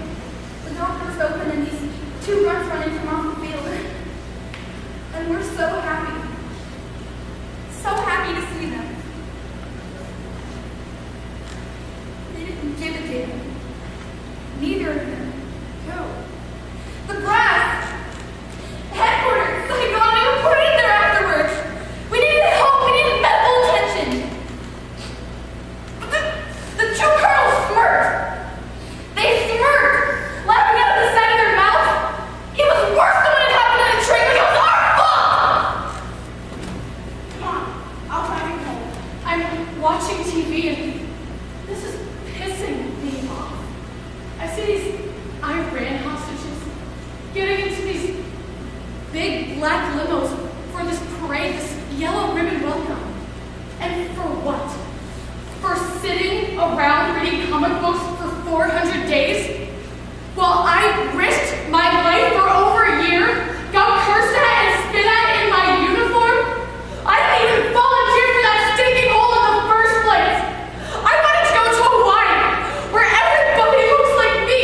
A: the door burst open and these 2 runs running from off the field. And we're so happy. So happy to see them. They didn't give a damn. Neither of them. Who? The brass! Headquarters! So they go on and put it in there afterwards. We needed help. We needed medical attention. But the 2 colonels smirked. They smirked, laughing out of the side of their mouth. It was worse than what had happened in the train, but it was our fault!
C: Come on, I'll drive you home. I'm watching TV and this is pissing me off. I see these Iran hostages getting into these big black limos for this parade, this yellow ribbon welcome. And for what? For sitting around reading comic books for 400 days? While I risked my life for over a year, got cursed at and spit at in my uniform? I didn't even volunteer for that stinking hole in the first place. I wanted to go to Hawaii, where everybody looks like me.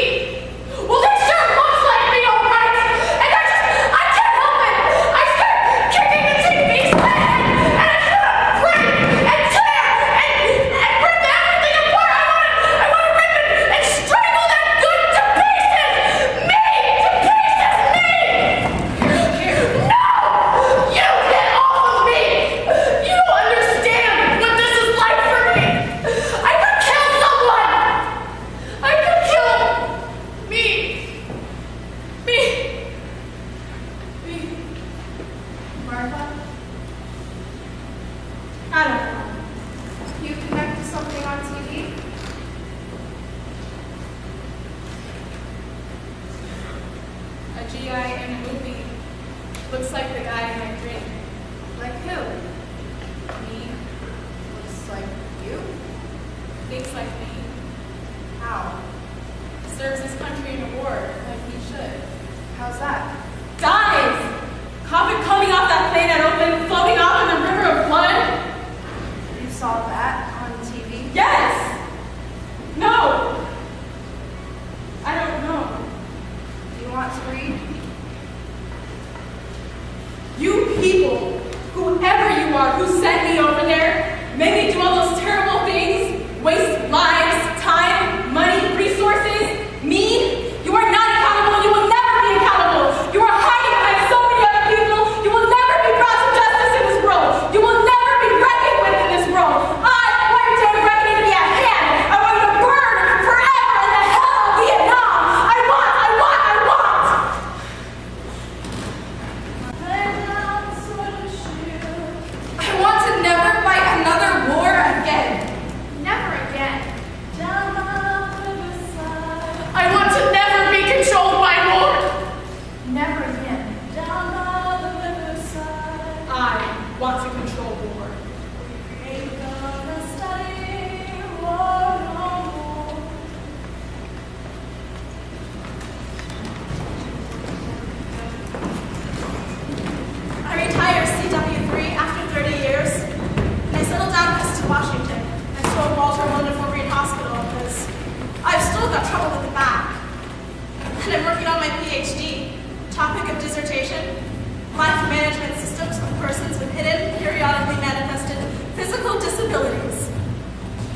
C: Well, they sure looks like me, all right. And I can't help it. I start kicking the TV's head, and I start praying and tear and rip everything apart. I want to rip it and strangle that good to pieces. Me to pieces, me. No! You get off of me! You don't understand what this is like for me! I could kill someone! I could kill me!
A: Martha,
D: I don't know.
A: you connect to something on TV?
D: A GI in a movie looks like the guy in my dream.
A: Like who?
D: Me.
A: Looks like you?
D: Thinks like me.
A: How?
D: Serves his country in a war like he should.
A: How's that?
D: Dies! Coffin coming off that plane at open, floating off in the river of blood?
A: You saw that on TV?
D: Yes! No! I don't know.
A: Do you want to read?
D: You people, whoever you are who sent me over there, made me do all those terrible things, waste lives, time, money, resources, me, you are not accountable, you will never be accountable. You are hiding behind so many other people, you will never be brought to justice in this world. You will never be reckoned with in this world. I want your day of reckoning to be at hand. I want you to burn forever in the hell of Vietnam. I want!
A: I want to never fight another war again. Never again.
C: I want to never be controlled by war.
A: Never again.
C: I want to control war.
D: I retired CW3 after 30 years, and I settled down west to Washington next to a Walter Wonderful Reed Hospital because I've still got trouble with the back. And I'm working on my PhD, topic of dissertation, life management systems of persons with hidden, periodically manifested physical disabilities.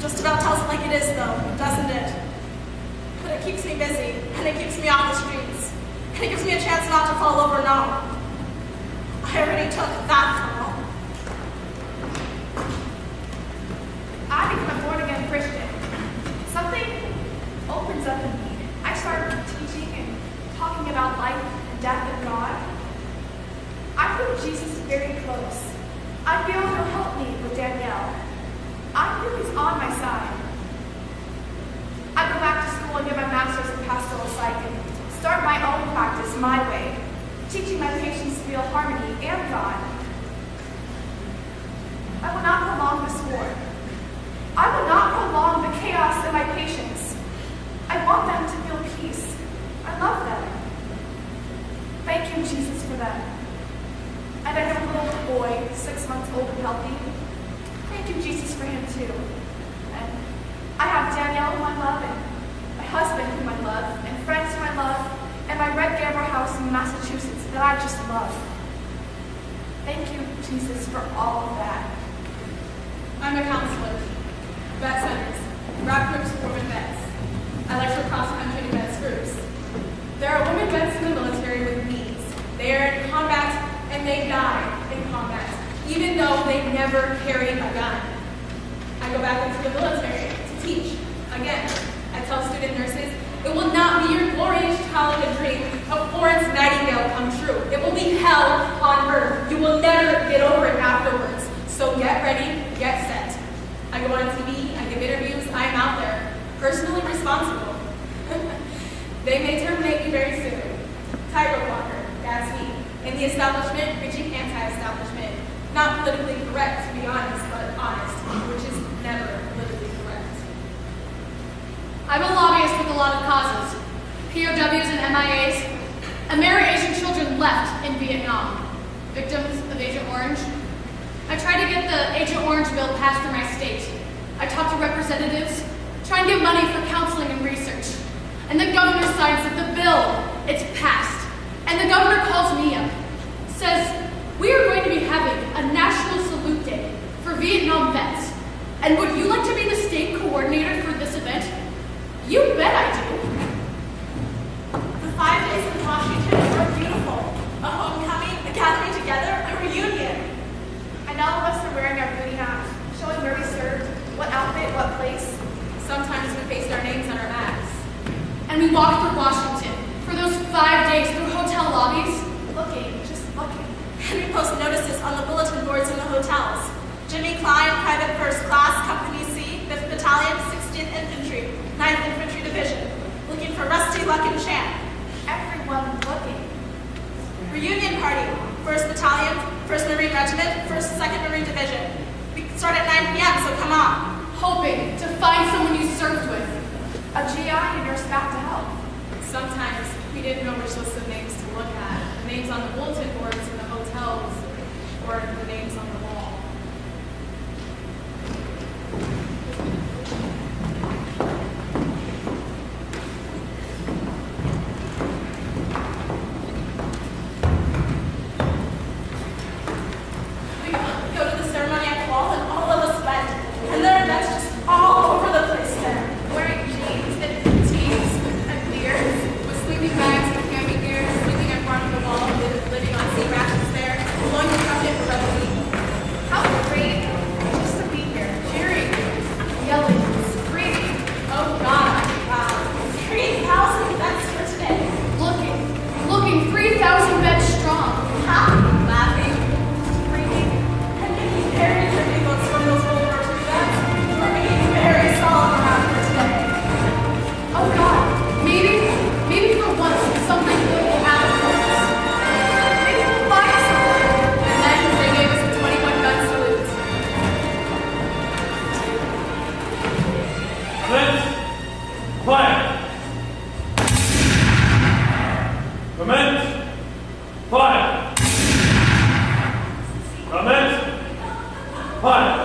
D: Just about tells it like it is though, doesn't it? But it keeps me busy, and it keeps me off the streets, and it gives me a chance not to fall over now. I already took that fall.
A: I became a born-again Christian. Something opens up in me. I started teaching and talking about life and death and God. I feel Jesus very close. I feel he'll help me with Danielle. I feel he's on my side. I go back to school and get my master's in pastoral psych and start my own practice my way, teaching my patients to feel harmony and God. I will not prolong this war. I will not prolong the chaos in my patients. I love them. Thank you, Jesus, for them. And I have a little boy, 6 months old and healthy. Thank you, Jesus, for him too. And I have Danielle, whom I love, and my husband, whom I love, and friends whom I love, and my red gamma house in Massachusetts that I just love. Thank you, Jesus, for all of that.
C: I'm a counselor. Vet centers. Rap groups for women vets. I lecture cross-country to vets groups. There are women vets in the military with needs. They are in combat and they die in combat, even though they never carried a gun. I go back into the military to teach. Again, I tell student nurses, it will not be your glorious childhood dream of Florence Nightingale come true. It will be hell on earth. You will never get over it afterwards. So get ready, get set. I go on TV, I give interviews, I am out there, personally responsible. They may terminate me very soon. Tightrope walker, that's me. In the establishment, reaching anti-establishment. Not politically correct, to be honest, but honest, which is never politically correct. I'm a lobbyist with a lot of causes. POWs and MIAs. Asian children left in Vietnam. Victims of Agent Orange. I tried to get the Agent Orange bill passed through my state. I talked to representatives, try and get money for counseling and research. And the governor signs that the bill, it's passed. And the governor calls me up, says, we are going to be having a National Salute Day for Vietnam vets. And would you like to be the state coordinator for this event? You bet I do.
D: The 5 days in Washington were beautiful. A homecoming, a gathering together, a reunion.
A: And all of us are wearing our booty hats, showing where we served, what outfit, what place.
C: Sometimes we pasted our names on our maps. And we walked through Washington for those 5 days through hotel lobbies,
A: Just looking.
D: And we post notices on the bulletin boards in the hotels. Jimmy Klein, Private First Class, Company C, 5th Battalion, 16th Infantry, 9th Infantry Division. Looking for Rusty, Luck, and Champ.
A: Everyone looking.
D: Reunion party, 1st Battalion, 1st Marine Regiment, 1st, 2nd Marine Division. We start at 9 p.m., so come on.
C: hoping to find someone you served with.
A: A GI and nurse back to health.
C: Sometimes we didn't know which list of names to look at. The names on the bulletin boards in the hotels or the names on the wall.
D: We go to the ceremony at the wall and all of us went. And there are vets just all over the place there.
A: Wearing jeans and tees and beards.
C: With sleeping bags and camping gear, sleeping in front of the wall, living on sea rations there, blowing the trumpet for revelry.
A: How great just to be here, cheering, yelling, screaming.
C: Oh God,
D: Wow. 3,000 vets here today.
C: looking 3,000 beds strong.
D: Happy, laughing, screaming, and making very tricky looks from those World War II vets. We're being very solemn around here today.
C: Oh God, maybe for once something good will happen for us.
A: Maybe we'll find someone.
C: And then they gave us a 21-gun salute.
K: Commence! Fire! Commence! Fire! Commence! Fire!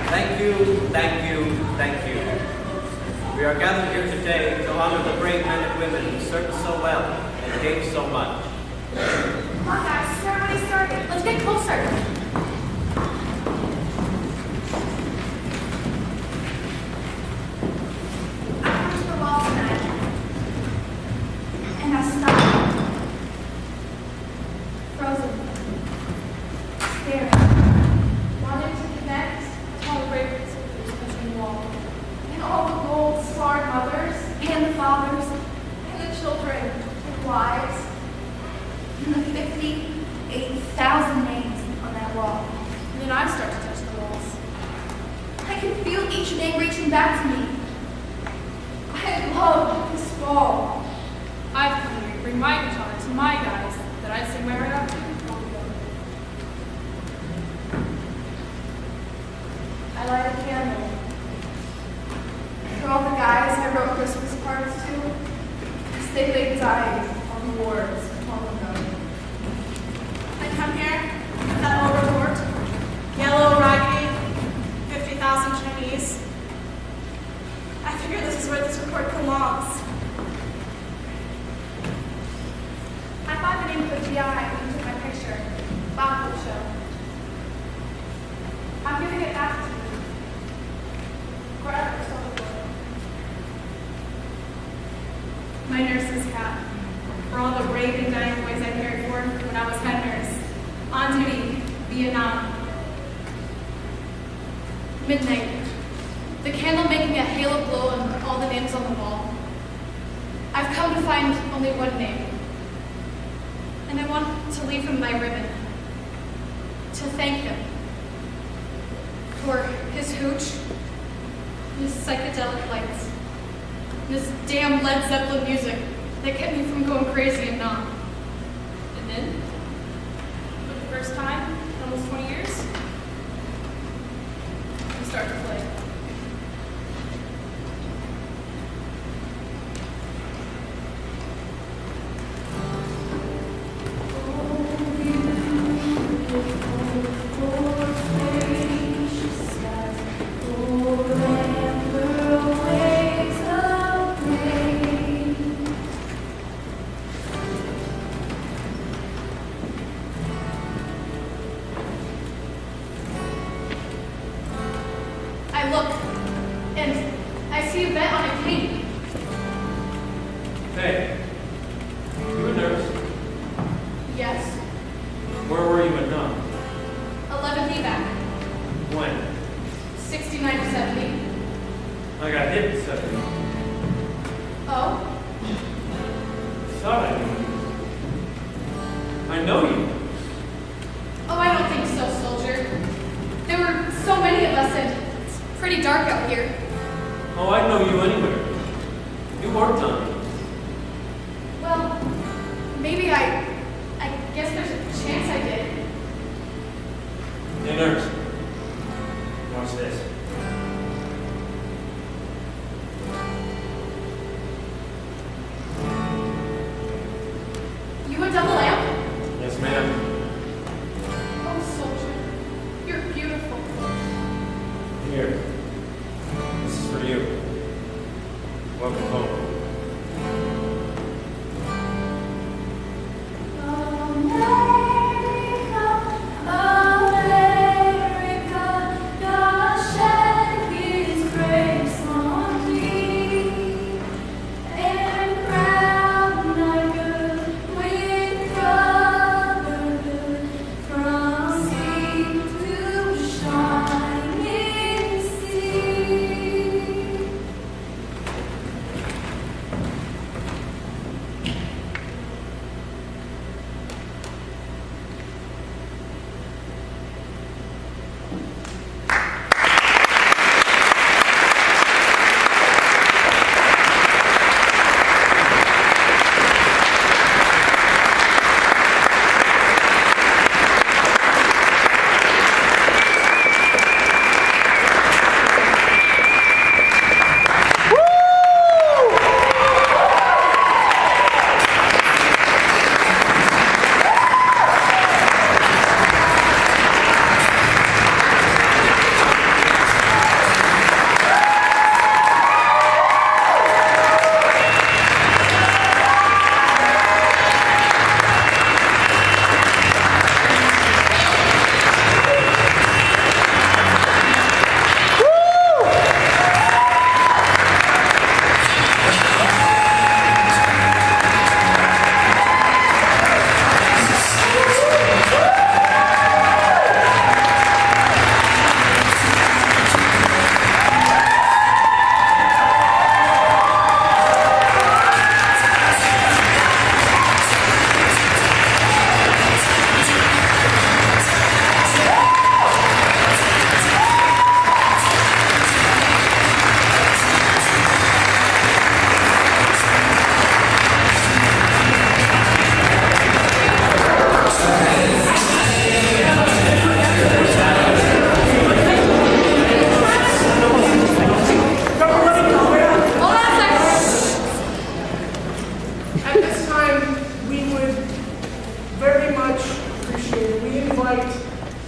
L: Thank you, thank you, thank you. We are gathered here today to honor the brave men and women who served so well and gave so much.
A: Come on, guys, ceremony started.
C: Let's get closer.
A: I come to the wall tonight, and I stopped, frozen, staring, wanting to connect to all the brave soldiers touching the wall, and all the gold-scarred mothers, and the fathers, and the children, and wives, and the 58,000 names on that wall.
C: And then I start to touch the walls.
A: I can feel each name reaching back to me. I love this wall.
C: I've come here to bring my guitar to my guys that I'd sing my right up to.
A: I light a candle
I: my nurse's cap. For all the brave and dying boys I cared for when I was head nurse. On duty, Vietnam. Midnight. The candle making a halo glow on all the names on the wall. I've come to find only one name. And I want to leave him my ribbon. To thank him for his hooch, his psychedelic lights, this damn Led Zeppelin music that kept me from going crazy and numb. And then, for the first time in almost 20 years, we start to play. I look, and I see a vet on a cane.
K: Hey, you a nurse?
I: Yes,
K: Where were you at Nam?
I: 11th evac,
K: When?
I: 69 to 70.
K: I got hit at 70.
I: Oh,
K: Thought I knew you. I know you.
I: oh, I don't think so, soldier. There were so many of us, and it's pretty dark out here.
K: Oh, I'd know you anywhere. You worked on me.
I: Well, maybe I guess there's a chance I did.
K: Hey, nurse. Watch this.
I: You a double amp?
K: Yes, ma'am.
I: Oh, soldier, you're beautiful.
K: Here. This is for you. Welcome home.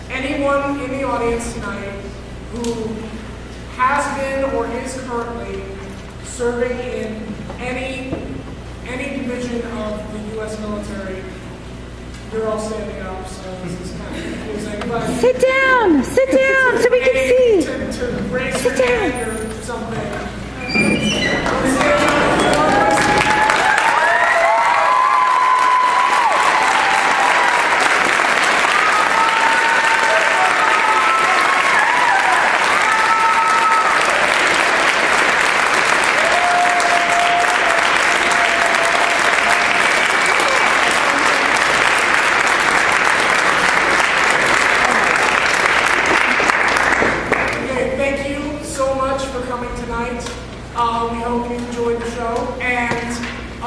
J: anyone in the audience tonight who has been or is currently serving in any division of the U.S. military. You're all standing up, so this is kind of confusing. But
N: sit down so we can see.
J: To raise
N: sit
J: your
N: down.
J: hand or something.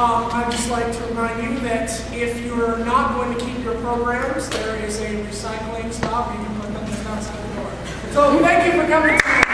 J: I'd just like to remind you that if you're not going to keep your programs, there is a recycling stop. You can put them just outside the door. So thank you for coming tonight.